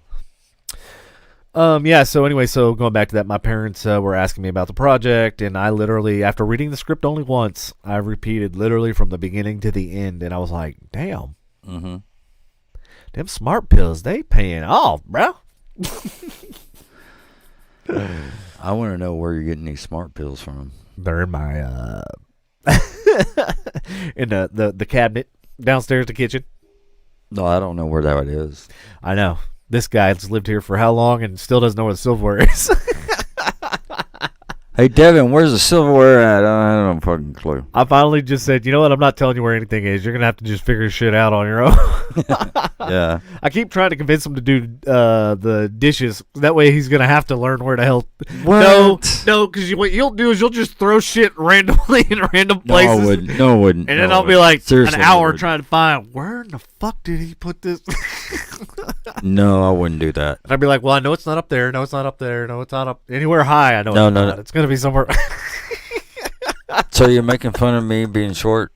Yeah, so anyway, so going back to that, my parents were asking me about the project, and I literally, after reading the script only once, I repeated literally from the beginning to the end, and I was like, damn. Mm-hmm. Them smart pills, they paying off, bro. I want to know where you're getting these smart pills from. They're in my, in the cabinet downstairs, the kitchen. No, I don't know where that is. I know. This guy's lived here for how long and still doesn't know where the silverware is. Hey, Devin, where's the silverware at? I don't have a fucking clue. I finally just said, you know what? I'm not telling you where anything is. You're gonna have to just figure shit out on your own. Yeah. I keep trying to convince him to do the dishes. That way, he's gonna have to learn where to help. What? No, because what you'll do is you'll just throw shit randomly in random places. No, I wouldn't. No, I wouldn't. And then No, I I'll be wouldn't. like Seriously, an I hour wouldn't. trying to find where in the fuck did he put this. No, I wouldn't do that. And I'd be like, well, I know it's not up there. No, it's not up there. No, it's not up anywhere high. I know. No, it's no, not. no. It's gonna be somewhere. So you're making fun of me being short?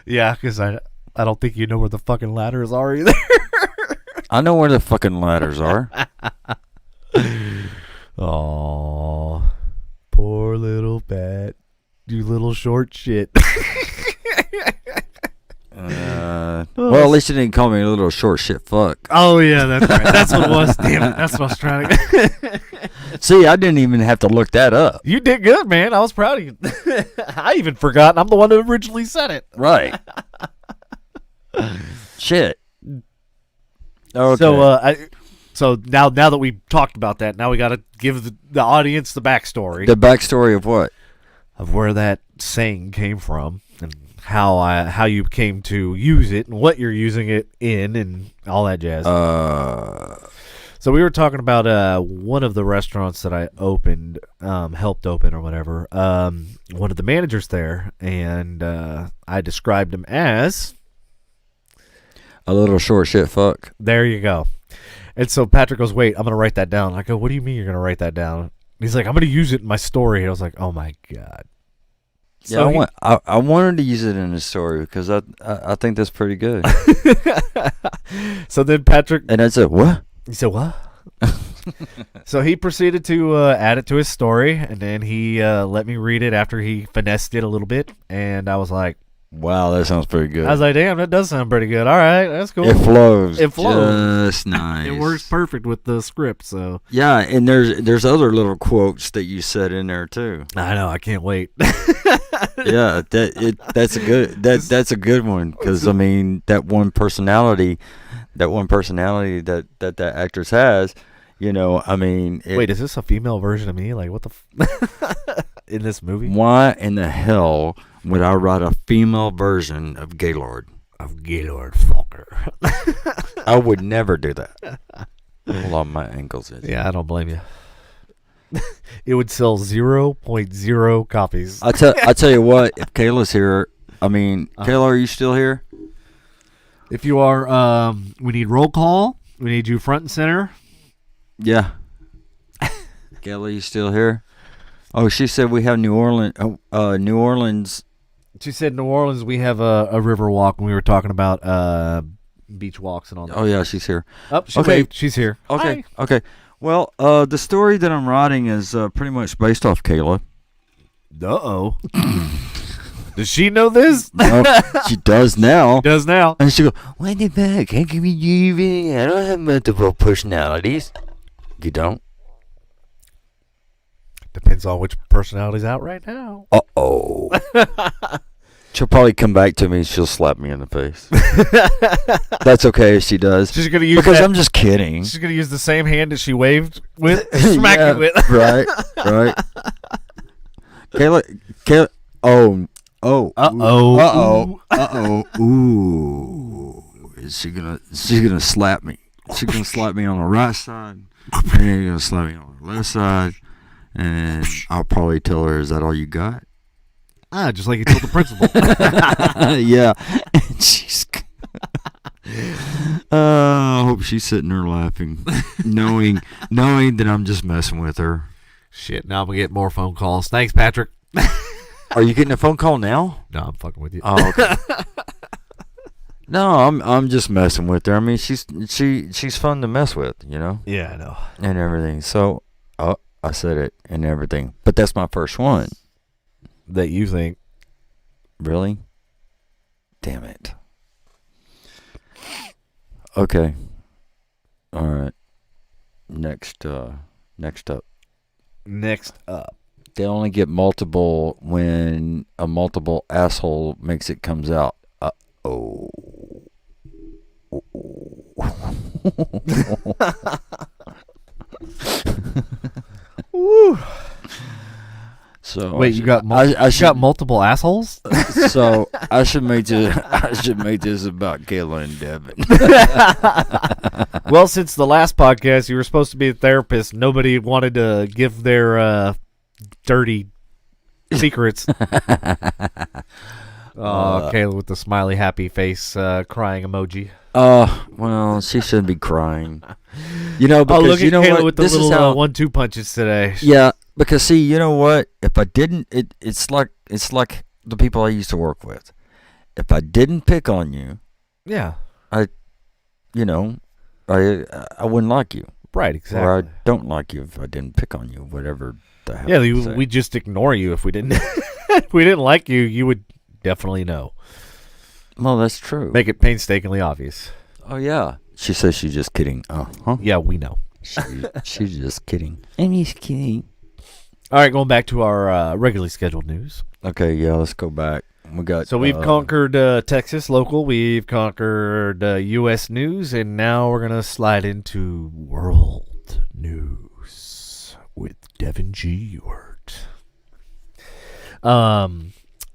Yeah, because I don't think you know where the fucking ladders are either. I know where the fucking ladders are. Oh, poor little Pat. You little short shit. Well, at least you didn't call me a little short shit fuck. Oh, yeah, that's right. That's what it was. Damn it. That's what I was trying to See, I didn't even have to look that up. You did good, man. I was proud of you. I even forgot. I'm the one who originally said it. Right. Shit. Okay. So now that we've talked about that, now we got to give the audience the backstory The backstory of what? of where that saying came from and how you came to use it and what you're using it in and all that jazz. So we were talking about one of the restaurants that I opened, helped open or whatever. One of the managers there, and I described him as A little short shit fuck. there you go. And so Patrick goes, wait, I'm going to write that down. I go, what do you mean you're going to write that down? And he's like, I'm going to use it in my story. And I was like, oh, my God. Yeah, I wanted to use it in the story because I think that's pretty good. So then Patrick, And I said, what? he said, what? So he proceeded to add it to his story. And then he let me read it after he finessed it a little bit. And I was like, Wow, that sounds pretty good. I was like, damn, that does sound pretty good. All right, that's cool. It flows. It flows. Just nice. It works perfect with the script. So Yeah, and there's other little quotes that you said in there too. I know, I can't wait. Yeah, that's a good one because I mean that one personality that actress has, you know, I mean. Wait, is this a female version of me? Like what the in this movie? Why in the hell would I write a female version of Gaylord? Of Gaylord Falker. I would never do that. Hold on, my ankles. Yeah, I don't blame you. It would sell 0.0 copies. I tell you what, if Kayla's here, I mean, Kayla, are you still here? If you are, we need roll call. We need you front and center. Yeah. Kayla, you still here? Oh, she said we have New Orleans. She said New Orleans, we have a river walk, and we were talking about beach walks and all that. Oh, yeah, she's here. Oh, she Okay. waved. She's here. Okay, Hi. okay. Well, the story that I'm writing is pretty much based off Kayla. Uh-oh. Does she know this? No, she does now. Does now. And she goes, "What the fuck? How can we even? I don't have multiple personalities." You don't? Depends on which personality's out right now. Uh-oh. She'll probably come back to me and she'll slap me in the face. That's okay if she does. She's gonna use because that- I'm just kidding. She's gonna use the same hand that she waved with, smack Yeah, it with. right. Kayla. Oh. Ooh. Is she gonna slap me? She's gonna slap me on the right side, and then she's gonna slap me on the left side, and I'll probably tell her, "Is that all you got?" Just like you told the principal. Yeah. And she's. I hope she's sitting there laughing, knowing that I'm just messing with her. Shit, now I'm gonna get more phone calls. Thanks, Patrick. Are you getting a phone call now? No, I'm fucking with you. Oh, okay. No, I'm just messing with her. I mean, she's fun to mess with, you know, Yeah, I know. and everything. So, I said it and everything, but that's my first one. That you think. Really? Damn it. Okay. All right. Next up. Next up. They only get multiple when a multiple asshole makes it comes out. Uh-oh. Woo. So Wait, you got multiple assholes? So I should make this about Kayla and Devin. Well, since the last podcast, you were supposed to be a therapist. Nobody wanted to give their dirty secrets. Kayla with the smiley happy face crying emoji. Well, she shouldn't be crying. Because look at Kayla what? with the This little is how, 1-2 punches today. Yeah, because see, you know what? If I didn't, it's like the people I used to work with. If I didn't pick on you, Yeah. I wouldn't like you. Right, exactly. Or I don't like you if I didn't pick on you, whatever the hell. Yeah, you say. we'd just ignore you if we didn't. If we didn't like you, you would definitely know. Well, that's true. Make it painstakingly obvious. Oh yeah. She says she's just kidding. Huh? Yeah, we know. She's just kidding. I'm just kidding. All right, going back to our regularly scheduled news. Okay, yeah, let's go back. We've conquered Texas local, we've conquered U.S. news, and now we're gonna slide into world news with Devin G. Ewart.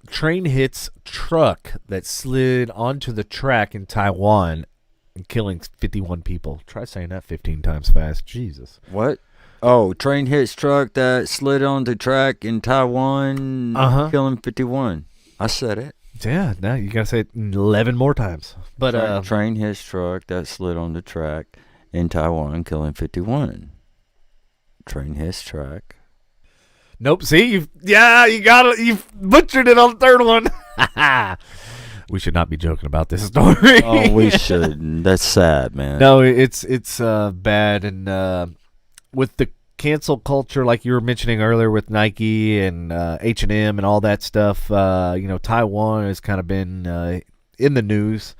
Train hits truck that slid onto the track in Taiwan, killing 51 people. Try saying that 15 times fast. Jesus. What? Oh, train hits truck that slid on the track in Taiwan, killing 51. I said it. Yeah, now you gotta say it 11 more times. But train hits truck that slid on the track in Taiwan, killing 51. Train hits track. Nope. See, you got it. You butchered it on the third one. We should not be joking about this story. Oh, we shouldn't. That's sad, man. No, it's bad, and with the cancel culture, like you were mentioning earlier, with Nike and H&M and all that stuff. Taiwan has kind of been in the news,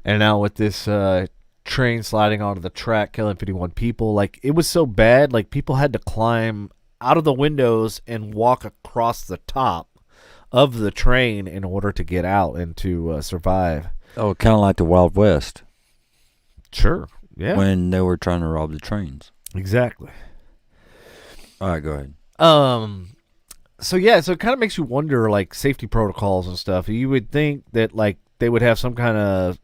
and now with this train sliding onto the track, killing 51 people. Like, it was so bad. Like, people had to climb out of the windows and walk across the top of the train in order to get out and to survive. Oh, kind of like the Wild West. Sure. Yeah. When they were trying to rob the trains. Exactly. All right, go ahead. So it kind of makes you wonder, like, safety protocols and stuff. You would think that, like, they would have some kind of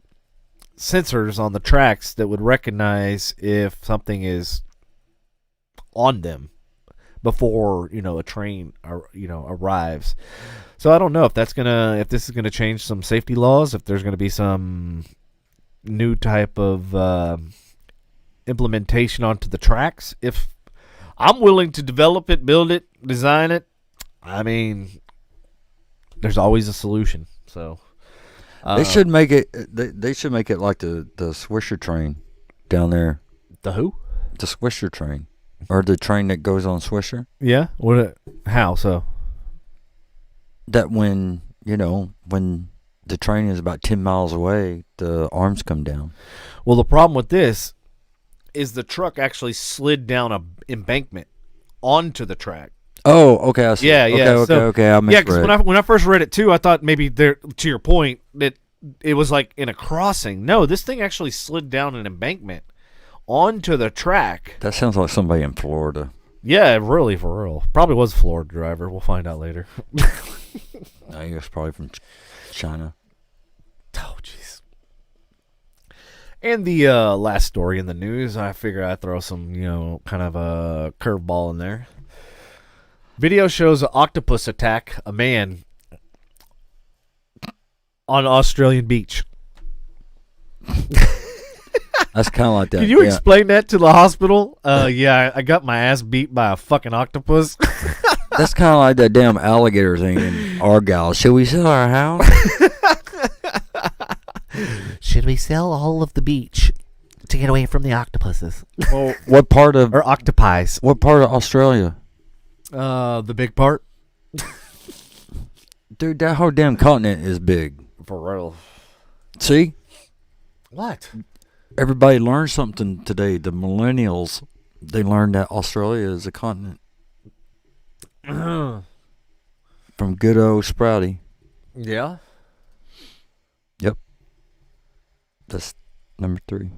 sensors on the tracks that would recognize if something is on them before a train arrives. So I don't know if this is gonna change some safety laws, if there's gonna be some new type of implementation onto the tracks. If I'm willing to develop it, build it, design it, I mean, there's always a solution. So they should make it. They should make it like the Swisher train down there. The who? The Swisher train. Or the train that goes on Swisher? Yeah. How so? That when the train is about 10 miles away, the arms come down. Well, the problem with this is the truck actually slid down a embankment onto the track. Oh, okay. I see. Yeah, yeah. Okay. I misread. Yeah, because when I first read it too, I thought maybe to your point, that it was like in a crossing. No, this thing actually slid down an embankment onto the track. That sounds like somebody in Florida. Yeah, really, for real. Probably was a Florida driver. We'll find out later. I guess probably from China. Oh, jeez. And the last story in the news, I figure I'd throw some, kind of a curveball in there. Video shows an octopus attack a man on an Australian beach. That's kind of like that. Can you explain that to the hospital? Yeah, I got my ass beat by a fucking octopus. That's kind of like that damn alligator thing in Argyle. Should we sell our house? Should we sell all of the beach to get away from the octopuses? Well, what part of or octopi? What part of Australia? The big part. Dude, that whole damn continent is big. For real. See? What? Everybody learned something today. The millennials, they learned that Australia is a continent. From good old Sprouty. Yeah? Yep. That's number 3.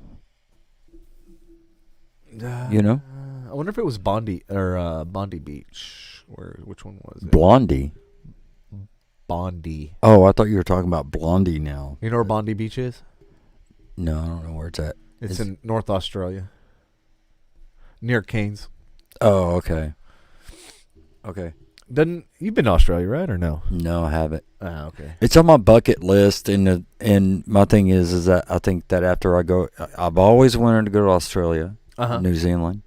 I wonder if it was Bondi or Bondi Beach. Which one was it? Blondie. Bondi. Oh, I thought you were talking about Blondie now. You know where Bondi Beach is? No, I don't know where it's at. It's in North Australia. Near Cairns. Oh, okay. Okay. You've been to Australia, right, or no? No, I haven't. Oh, okay. It's on my bucket list, and my thing is that I think that after I go, I've always wanted to go to Australia, New Zealand,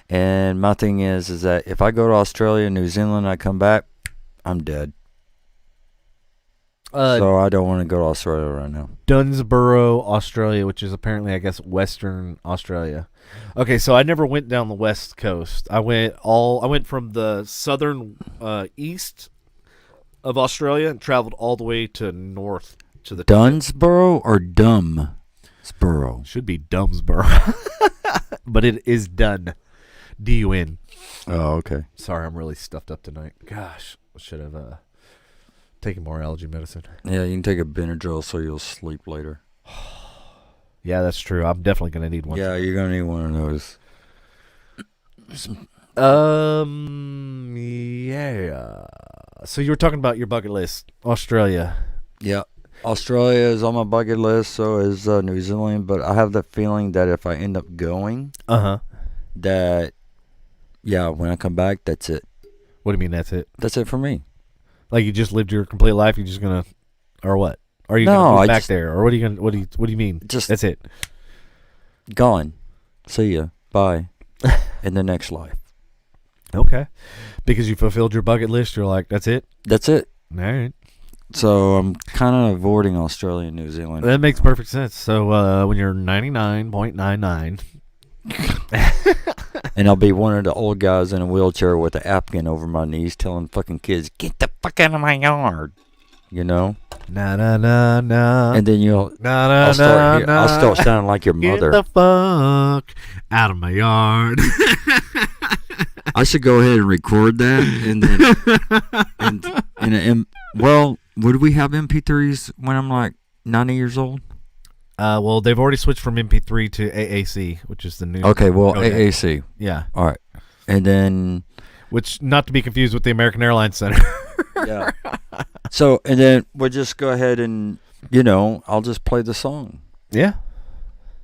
and my thing is that if I go to Australia, New Zealand, I come back, I'm dead. So I don't want to go to Australia right now. Dunsborough, Australia, which is apparently, I guess, Western Australia. Okay, so I never went down the west coast. I went from the southern east of Australia and traveled all the way to north to the Dunsborough or Dumbsborough? Should be Dumbsborough, but it is Dun, D-U-N. Oh, okay. Sorry, I'm really stuffed up tonight. Gosh, I should have taken more allergy medicine. Yeah, you can take a Benadryl so you'll sleep later. Yeah, that's true. I'm definitely gonna need one. Yeah, you're gonna need one of those. Yeah. So you were talking about your bucket list, Australia. Yeah, Australia is on my bucket list. So is New Zealand. But I have the feeling that if I end up going, that when I come back, that's it. What do you mean that's it? That's it for me. Like you just lived your complete life, you're just gonna, or what? Are you gonna move back there, or what are you gonna? What do you mean? Just that's it. Gone. See ya. Bye. In the next life. Okay. Because you fulfilled your bucket list, you're like, that's it. That's it. All right. So I'm kind of avoiding Australia and New Zealand. That makes perfect sense. So when you're 99.99. And I'll be one of the old guys in a wheelchair with a napkin over my knees telling fucking kids, get the fuck out of my yard. You know? Na na na na. And then I'll start sounding like your mother. Get the fuck out of my yard. I should go ahead and record that. And then, well, would we have MP3s when I'm like 90 years old? Well, they've already switched from MP3 to AAC, which is the new. Okay, well, codec. AAC. Yeah. All right. And then. Which, not to be confused with the American Airlines Center. Yeah. So, and then we'll just go ahead and, I'll just play the song. Yeah.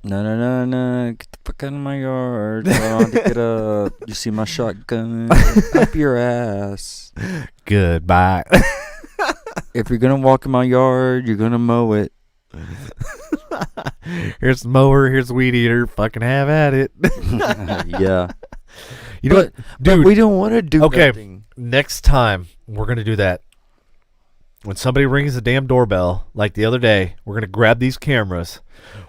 No, get the fuck out of my yard. I want to get up. You see my shotgun up your ass. Goodbye. If you're going to walk in my yard, you're going to mow it. Here's the mower, here's the weed eater. Fucking have at it. Yeah. You know what? Dude, but we don't want to do nothing. Next time, we're going to do that. When somebody rings the damn doorbell, like the other day, we're going to grab these cameras.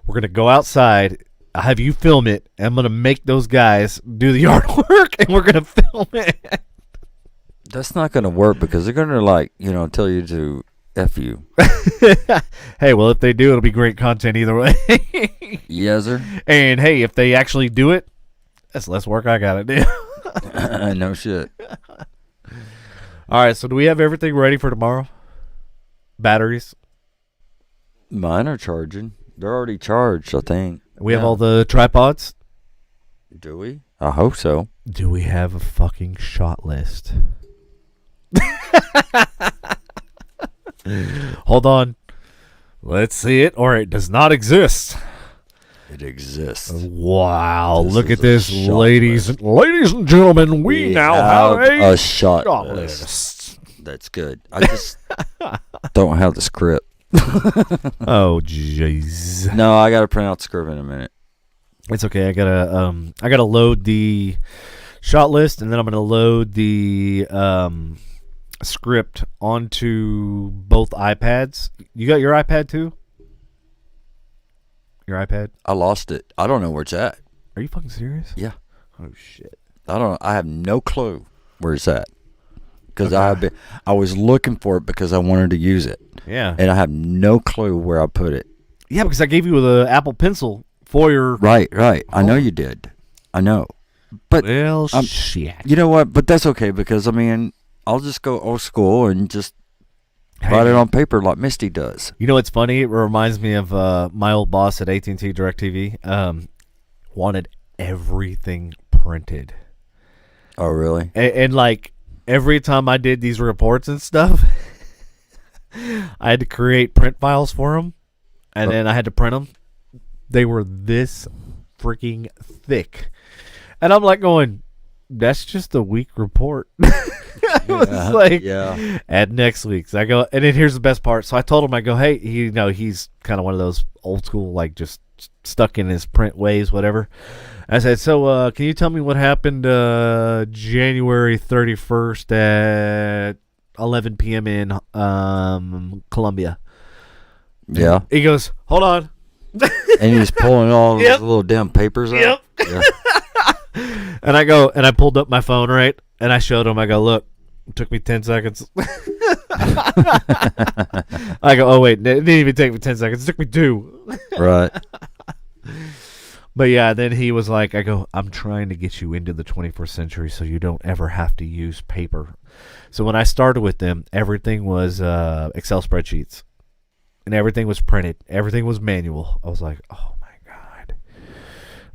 We're going to go outside. I'll have you film it. And I'm going to make those guys do the yard work, and we're going to film it. That's not going to work because they're going to, tell you to F you. Hey, well, if they do, it'll be great content either way. Yes, sir. And, hey, if they actually do it, that's less work I got to do. No shit. All right, so do we have everything ready for tomorrow? Batteries? Mine are charging. They're already charged, I think. We have all the tripods? Do we? I hope so. Do we have a fucking shot list? Hold on. Let's see it, or it does not exist. It exists. Wow, look at this, ladies and gentlemen. We now have a shot list. That's good. I just don't have the script. Oh, jeez. No, I got to print out the script in a minute. It's okay. I gotta load the shot list, and then I'm gonna load the script onto both iPads. You got your iPad too? Your iPad? I lost it. I don't know where it's at. Are you fucking serious? Yeah. Oh shit. I have no clue where it's at. Because I was looking for it because I wanted to use it. Yeah. And I have no clue where I put it. Yeah, because I gave you the Apple Pencil for your... Right. I know you did. I know. But well, shit. You know what? But that's okay because, I'll just go old school and just write it on paper like Misty does. You know what's funny? It reminds me of my old boss at AT&T DirecTV. Wanted everything printed. Oh, really? And like every time I did these reports and stuff, I had to create print files for them, and then I had to print them. They were this freaking thick, and I'm like going, "That's just a week report." It was like, add next week's. I go, and then here's the best part. So I told him, I go, hey, he's kind of one of those old school, like just stuck in his print ways, whatever. I said, so can you tell me what happened January 31st at 11 p.m. in Columbia? Yeah. He goes, hold on. And he's pulling all those little damn papers out. Yep. Yeah. And I go, and I pulled up my phone, right? And I showed him, I go, look, it took me 10 seconds. I go, oh, wait, it didn't even take me 10 seconds. It took me 2. Right. But yeah, then he was like, I go, I'm trying to get you into the 21st century so you don't ever have to use paper. So when I started with them, everything was Excel spreadsheets. And everything was printed. Everything was manual. I was like, oh my God.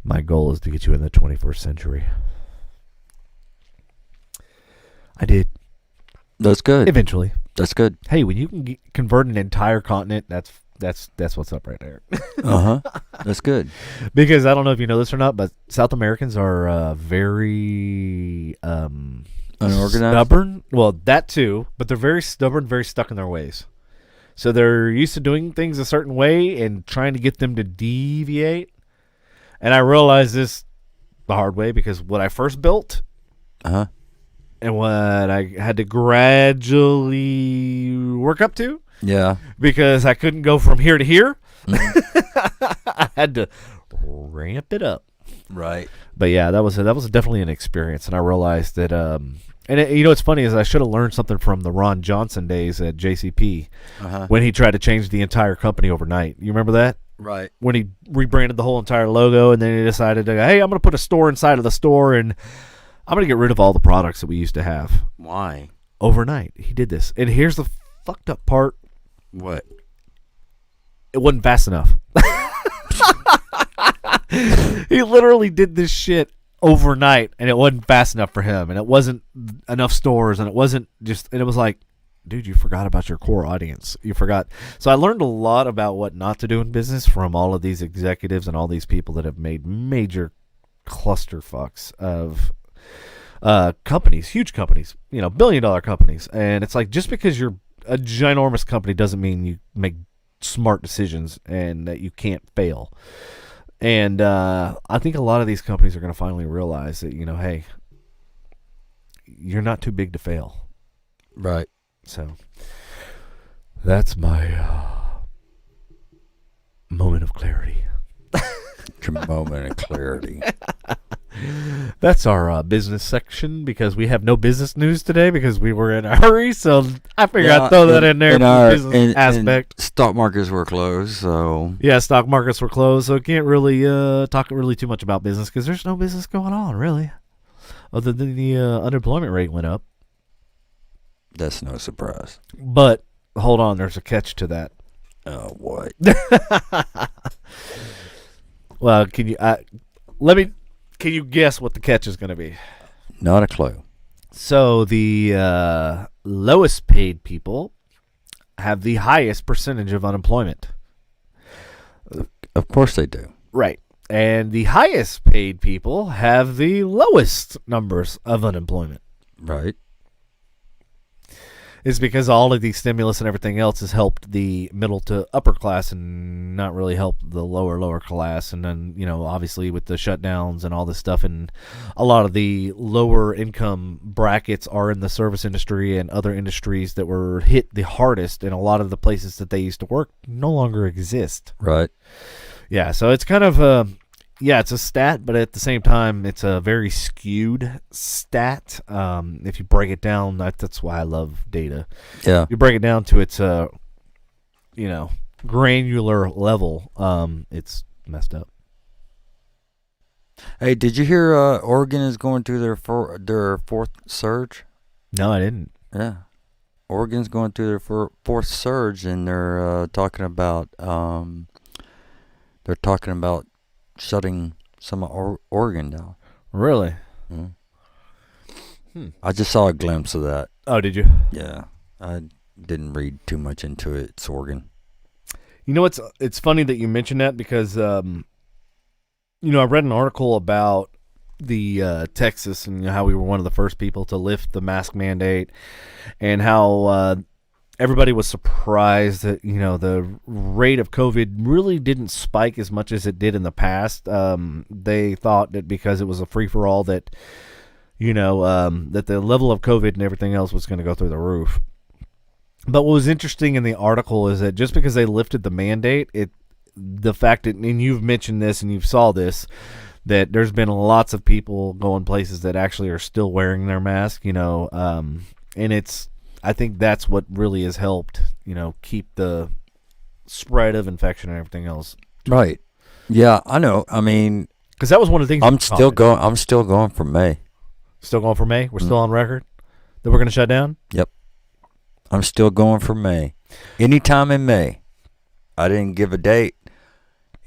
My goal is to get you in the 21st century. I did. That's good. Eventually. That's good. Hey, when you can convert an entire continent, that's what's up right there. That's good. Because I don't know if you know this or not, but South Americans are very unorganized, stubborn. Well, that too, but they're very stubborn, very stuck in their ways. So they're used to doing things a certain way and trying to get them to deviate. And I realized this the hard way because what I first built, and what I had to gradually work up to. Yeah. Because I couldn't go from here to here. I had to ramp it up. Right. But yeah, that was definitely an experience, and I realized that. What's funny is I should have learned something from the Ron Johnson days at JCP when he tried to change the entire company overnight. You remember that? Right. When he rebranded the whole entire logo, and then he decided to go, hey, I'm going to put a store inside of the store, and I'm going to get rid of all the products that we used to have. Why? Overnight, he did this, and here's the fucked up part. What? It wasn't fast enough. He literally did this shit overnight, and it wasn't fast enough for him, and it wasn't enough stores, and it wasn't just, and it was like, dude, you forgot about your core audience. You forgot. So I learned a lot about what not to do in business from all of these executives and all these people that have made major clusterfucks of companies, huge companies, billion-dollar companies. And it's like, just because you're a ginormous company doesn't mean you make smart decisions and that you can't fail. And I think a lot of these companies are going to finally realize that, hey, you're not too big to fail. Right. So that's my moment of clarity. Moment of clarity. That's our business section, because we have no business news today because we were in a hurry. So I figured I'd throw that in there for the business aspect. And stock markets were closed, so yeah, stock markets were closed, so can't really talk really too much about business because there's no business going on really, other than the unemployment rate went up. That's no surprise. But hold on, there's a catch to that. Oh, what? Well, can you guess what the catch is going to be? Not a clue. So the lowest paid people have the highest percentage of unemployment. Of course they do. Right. And the highest paid people have the lowest numbers of unemployment. Right. It's because all of the stimulus and everything else has helped the middle to upper class and not really helped the lower class. And then, obviously with the shutdowns and all this stuff, and a lot of the lower income brackets are in the service industry and other industries that were hit the hardest, and a lot of the places that they used to work no longer exist. Right. Yeah, so it's kind of it's a stat, but at the same time, it's a very skewed stat. If you break it down, that's why I love data. Yeah. You break it down to its, granular level. It's messed up. Hey, did you hear Oregon is going through their fourth surge? No, I didn't. Yeah. Oregon's going through their fourth surge, and they're talking about shutting some of Oregon down. Really? Mm. I just saw a glimpse of that. Oh, did you? Yeah, I didn't read too much into it, Sorgan. You know, it's funny that you mentioned that because, I read an article about the Texas and how we were one of the first people to lift the mask mandate, and how everybody was surprised that the rate of COVID really didn't spike as much as it did in the past. They thought that because it was a free for all that that the level of COVID and everything else was going to go through the roof. But what was interesting in the article is that just because they lifted the mandate, the fact that, and you've mentioned this and you saw this, that there's been lots of people going places that actually are still wearing their mask, and I think that's what really has helped, keep the spread of infection and everything else. Right. Yeah, I know. I mean, because that was one of the things. I'm still going for May. Still going for May? We're still on record that we're going to shut down? Yep. I'm still going for May. Anytime in May. I didn't give a date.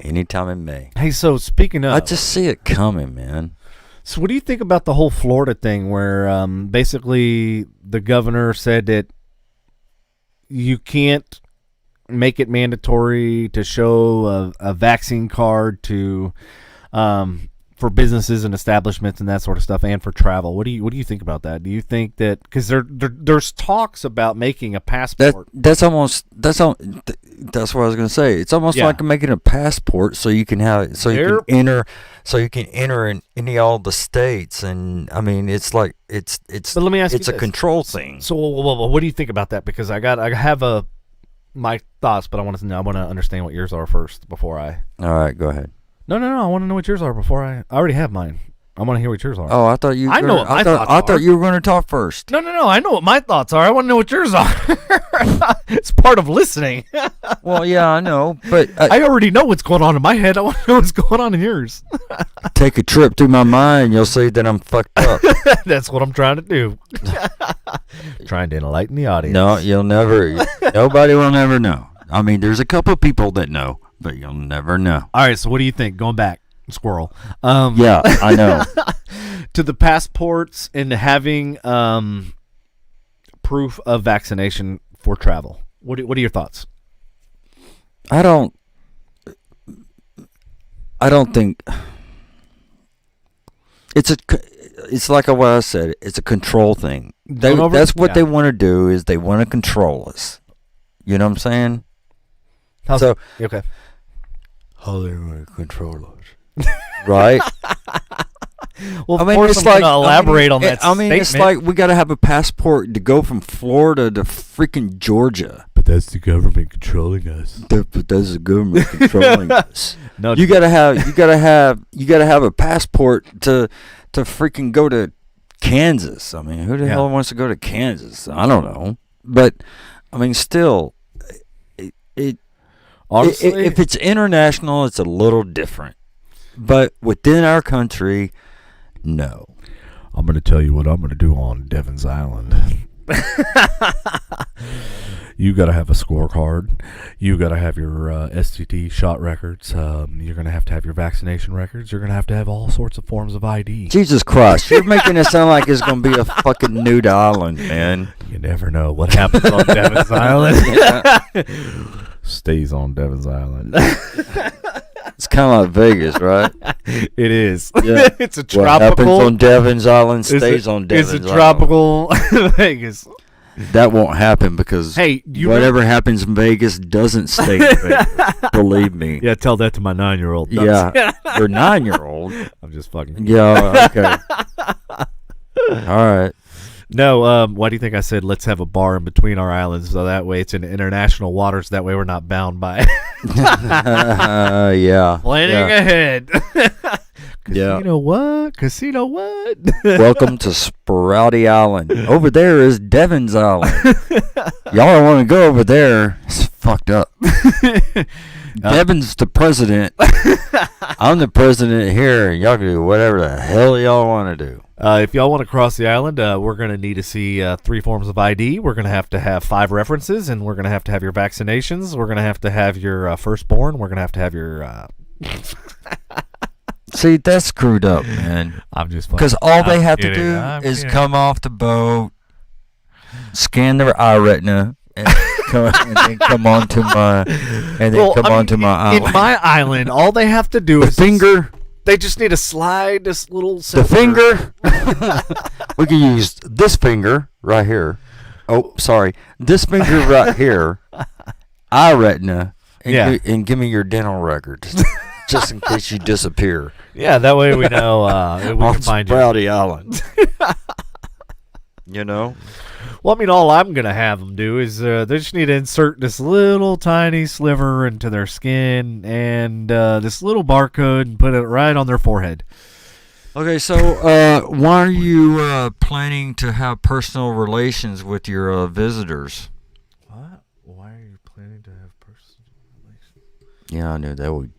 Anytime in May. Hey, so speaking of... I just see it coming, man. So what do you think about the whole Florida thing where basically the governor said that you can't make it mandatory to show a vaccine card to... for businesses and establishments and that sort of stuff, and for travel? What do you think about that? Do you think that because there's talks about making a passport? That's what I was going to say. It's almost like making a passport so you can you can enter in all the states, and I mean it's like it's. But let me ask you this. A control thing. So what do you think about that? Because I have my thoughts, but I want to understand what yours are first before I. All right, go ahead. No. I want to know what yours are before I already have mine. I want to hear what yours are. Oh, I thought you. I know what my thoughts are. I thought you were going to talk first. No. I know what my thoughts are. I want to know what yours are. It's part of listening. Well, yeah, I know, but I already know what's going on in my head. I want to know what's going on in yours. Take a trip through my mind. You'll see that I'm fucked up. That's what I'm trying to do. Trying to enlighten the audience. No, you'll never. Nobody will never know. I mean, there's a couple of people that know, but you'll never know. All right, so what do you think? Going back, squirrel. Yeah, I know. To the passports and having proof of vaccination for travel. What are your thoughts? I don't think it's like what I said. It's a control thing. That's what they want to do, is they want to control us. You know what I'm saying? Okay. How they want to control us, right? Well, I mean, it's like elaborate on that. I mean, statement. It's like we got to have a passport to go from Florida to freaking Georgia. But that's the government controlling us. But that's the government controlling us. No, you gotta have a passport to freaking go to Kansas. I mean, who the hell wants to go to Kansas? I don't know. But I mean, still, honestly, if it's international, it's a little different. But within our country, no. I'm going to tell you what I'm going to do on Devin's Island. You got to have a scorecard. You got to have your STD shot records. You're going to have your vaccination records. You're going to have all sorts of forms of ID. Jesus Christ. You're making it sound like it's going to be a fucking nude island, man. You never know what happens on Devin's Island. Stays on Devin's Island. It's kind of like Vegas, right? It is. Yeah. It's a tropical. What happens on Devin's Island stays on Devin's Island. It's a tropical Vegas. That won't happen because whatever happens in Vegas doesn't stay in Vegas. Believe me. Yeah, tell that to my 9-year-old. Yeah, your 9-year-old. I'm just fucking. Yeah, okay. All right. No, why do you think I said let's have a bar in between our islands so that way it's in international waters? That way we're not bound by. Yeah. Planning ahead. Casino what? Casino what? Welcome to Sprouty Island. Over there is Devin's Island. Y'all don't want to go over there. It's fucked up. Devin's the president. I'm the president here. Y'all can do whatever the hell y'all want to do. If y'all want to cross the island, we're going to need to see 3 forms of ID. We're going to have 5 references, and we're going to have your vaccinations. We're going to have your firstborn. We're going to have your... See, that's screwed up, man. I'm just because all they have to do is come off the boat, scan their eye retina, and then come onto my island. In my island, all they have to do is finger. They just need to slide this little the finger. We can use this finger right here. Oh, sorry, this finger right here. Eye retina, and give me your dental records, just in case you disappear. Yeah, that way we know we can find you. Sprouty Island. You know? Well, I mean, all I'm going to have them do is they just need to insert this little tiny sliver into their skin and this little barcode and put it right on their forehead. Okay, so why are you planning to have personal relations with your visitors? What? Why are you planning to have personal relations? Yeah, I knew that would...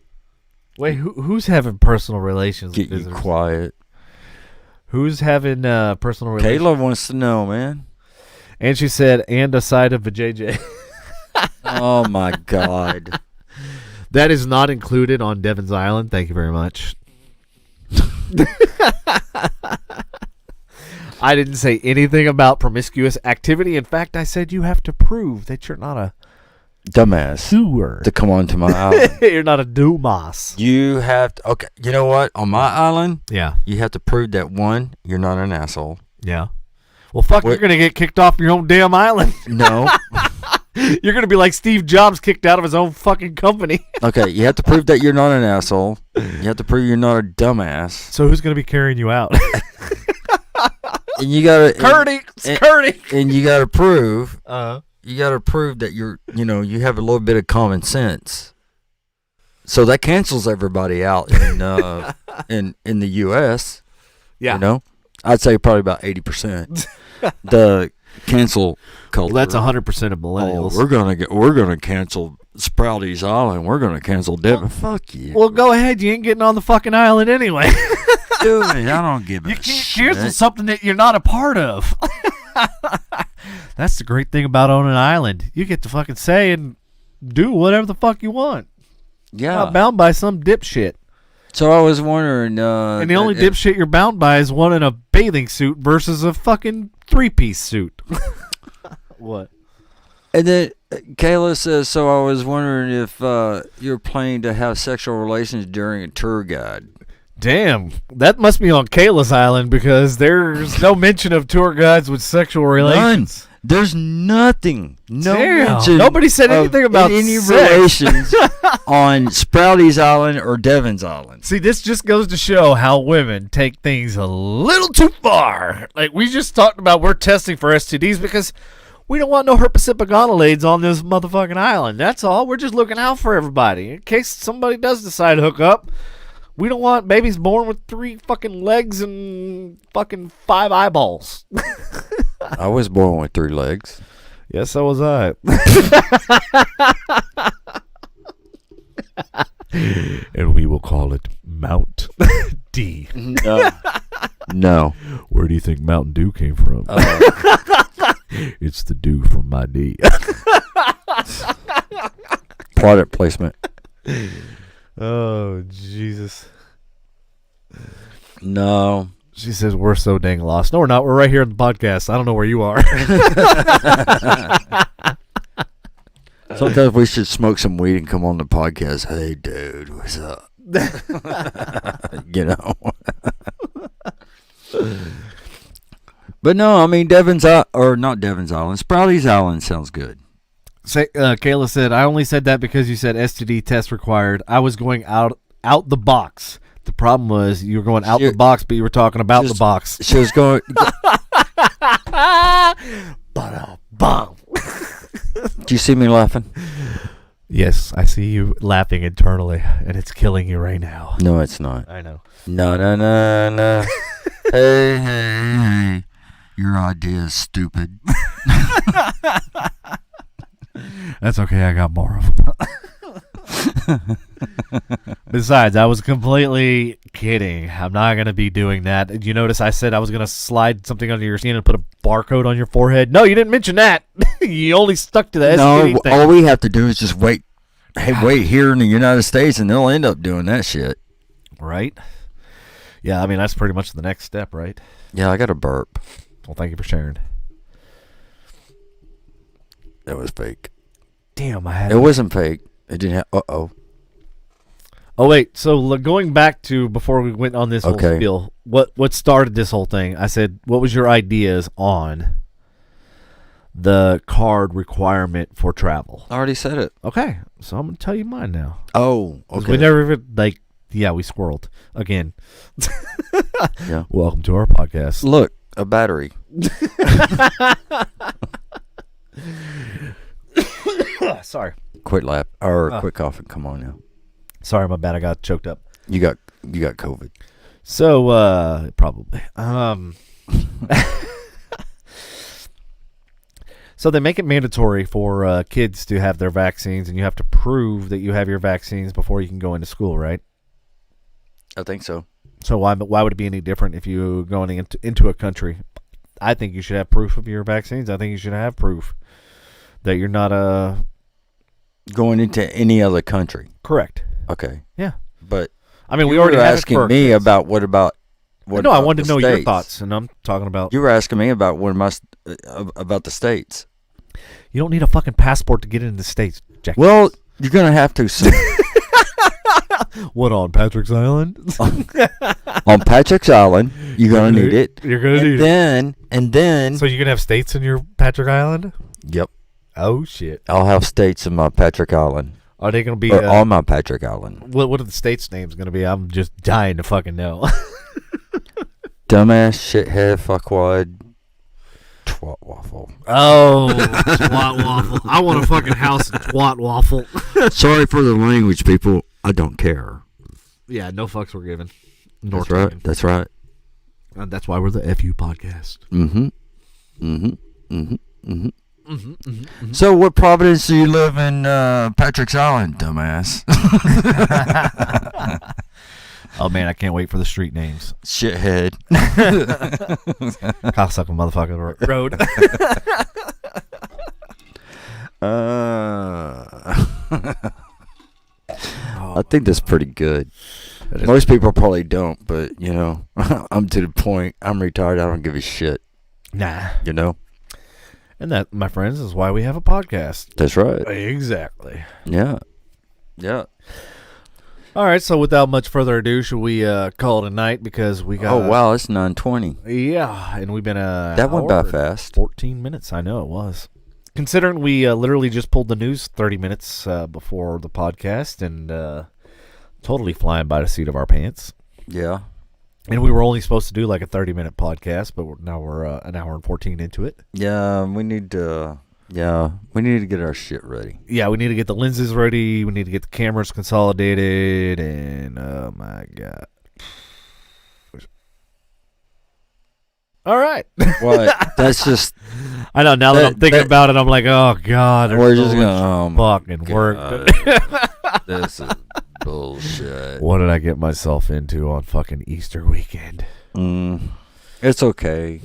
Wait, who's having personal relations with visitors? Get you quiet. Who's having personal relations? Kayla wants to know, man. And she said, and a side of a JJ. Oh, my God. That is not included on Devin's Island. Thank you very much. I didn't say anything about promiscuous activity. In fact, I said you have to prove that you're not a dumbass doer to come onto my island. You're not a doomas. You have to... Okay, you know what? On my island, yeah, you have to prove that, one, you're not an asshole. Yeah. Well, fuck, you're going to get kicked off your own damn island. No. You're going to be like Steve Jobs kicked out of his own fucking company. Okay, you have to prove that you're not an asshole. You have to prove you're not a dumbass. So who's going to be carrying you out? And you got to... Curdy! And you got to prove... You got to prove that you have a little bit of common sense. So that cancels everybody out in the U.S. Yeah. You know? I'd say probably about 80%. The cancel culture. Well, that's 100% of millennials. Oh, we're gonna cancel Sprouty's Island. We're gonna cancel Devin. Fuck you. Well, go ahead. You ain't getting on the fucking island anyway. Dude, I don't give a shit. You can't cancel something that you're not a part of. That's the great thing about owning an island. You get to fucking say and do whatever the fuck you want. Yeah. You're not bound by some dipshit. So I was wondering... and the only dipshit you're bound by is one in a bathing suit versus a fucking three-piece suit. What? And then Kayla says, so I was wondering if you're planning to have sexual relations during a tour guide. Damn, that must be on Kayla's island because there's no mention of tour guides with sexual relations. None. There's nothing. No mention. Nobody said anything about any sex. relations on Sprouty's Island or Devin's Island. See, this just goes to show how women take things a little too far. Like we just talked about, we're testing for STDs because we don't want no herpes simplex on this motherfucking island. That's all. We're just looking out for everybody in case somebody does decide to hook up. We don't want babies born with 3 fucking legs and fucking 5 eyeballs. I was born with 3 legs. Yes, so was I. And we will call it Mount D. No. Where do you think Mountain Dew came from? It's the dew from my knee. Product placement. Oh, Jesus. No. She says we're so dang lost. No, we're not. We're right here on the podcast. I don't know where you are. Sometimes we should smoke some weed and come on the podcast. Hey, dude, what's up? You know. But no, I mean, not Devin's Island. Sprouty's Island sounds good. Kayla said, I only said that because you said STD test required. I was going out the box. The problem was you were going out the box, but you were talking about the box. She was going... Bomb. Do you see me laughing? Yes, I see you laughing internally, and it's killing you right now. No, it's not. I know. No. Hey. Your idea is stupid. That's okay, I got more of them. Besides, I was completely kidding. I'm not going to be doing that. Did you notice I said I was going to slide something under your skin and put a barcode on your forehead? No, you didn't mention that. You only stuck to the STD thing. All we have to do is just wait. Hey, wait here in the United States, and they'll end up doing that shit. Right? Yeah, I mean, that's pretty much the next step, right? Yeah, I got a burp. Well, thank you for sharing. That was fake. Damn, I had It wasn't fake. It didn't have... Uh-oh. Oh, wait. So going back to before we went on this whole spiel, what started this whole thing? I said, what was your ideas on the card requirement for travel? I already said it. Okay. So I'm going to tell you mine now. Oh, 'Cause okay. we never even, yeah, we squirreled. Again. Yeah. Welcome to our podcast. Look, a battery. Sorry. Quit laugh or quit coughing. Come on now. Sorry, my bad. I got choked up. You got COVID. So, probably. So they make it mandatory for kids to have their vaccines, and you have to prove that you have your vaccines before you can go into school, right? I think so. So why would it be any different if you going into a country? I think you should have proof of your vaccines. I think you should have proof that you're not going into any other country. Correct. Okay. Yeah. But I mean, we you already were had asking it for me kids. about what about No, I wanted to know your States? thoughts, and I'm talking about. You were asking me about about the states. You don't need a fucking passport to get into the States, Jack. Well, you're gonna have to soon. What, on Patrick's Island? On Patrick's Island. You're gonna need it. You're gonna need it. And then. So you're gonna have states in your Patrick Island? Yep. Oh shit! I'll have states in my Patrick Island. Are they gonna be Or on my Patrick Island? What are the states' names gonna be? I'm just dying to fucking know. Dumbass, shithead, fuckwad, twat waffle. Oh, twat waffle! I want a fucking house in twat waffle. Sorry for the language, people. I don't care. Yeah, no fucks were given. That's right. Taken. That's right. That's why we're the FU podcast. So, what province do you live in, Patrick's Island, dumbass? Oh man, I can't wait for the street names. Shithead. Cocksucking motherfucking road. I think that's pretty good. Most people probably don't, but, I'm to the point. I'm retired. I don't give a shit. Nah. And that, my friends, is why we have a podcast. That's right. Exactly. Yeah. Yeah. All right, so without much further ado, should we call it a night because we got... Oh, wow, it's 9:20. Yeah, and we've been that went by fast. 14 minutes, I know it was. Considering we literally just pulled the news 30 minutes before the podcast and totally flying by the seat of our pants. Yeah. And we were only supposed to do like a 30-minute podcast, but now we're an hour and 14 into it. Yeah, we need to get our shit ready. Yeah, we need to get the lenses ready. We need to get the cameras consolidated. And, oh, my God. All right. What? That's just... I know, now that I'm thinking about it, I'm like, oh, God. We're just going to... fucking work. This is bullshit. What did I get myself into on fucking Easter weekend? It's okay,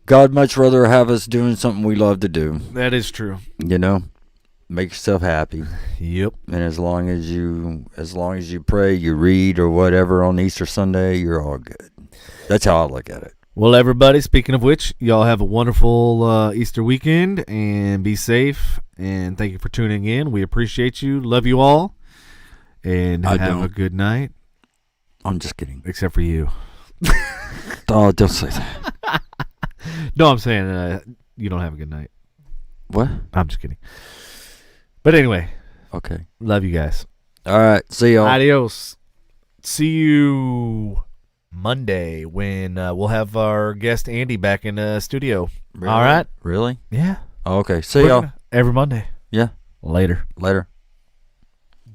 God much rather have us doing something we love to do. That is true. Make yourself happy. Yep. And as long as you pray, you read or whatever on Easter Sunday, you're all good. That's how I look at it. Well, everybody, speaking of which, y'all have a wonderful Easter weekend and be safe. And thank you for tuning in. We appreciate you. Love you all. And have a good night. I'm just kidding. Except for you. Oh, don't say that. No, I'm saying you don't have a good night. What? I'm just kidding. But anyway. Okay. Love you guys. All right. See y'all. Adios. See you Monday when we'll have our guest Andy back in the studio. Really? All right? Really? Yeah. Okay. See y'all. Every Monday. Yeah. Later. Later.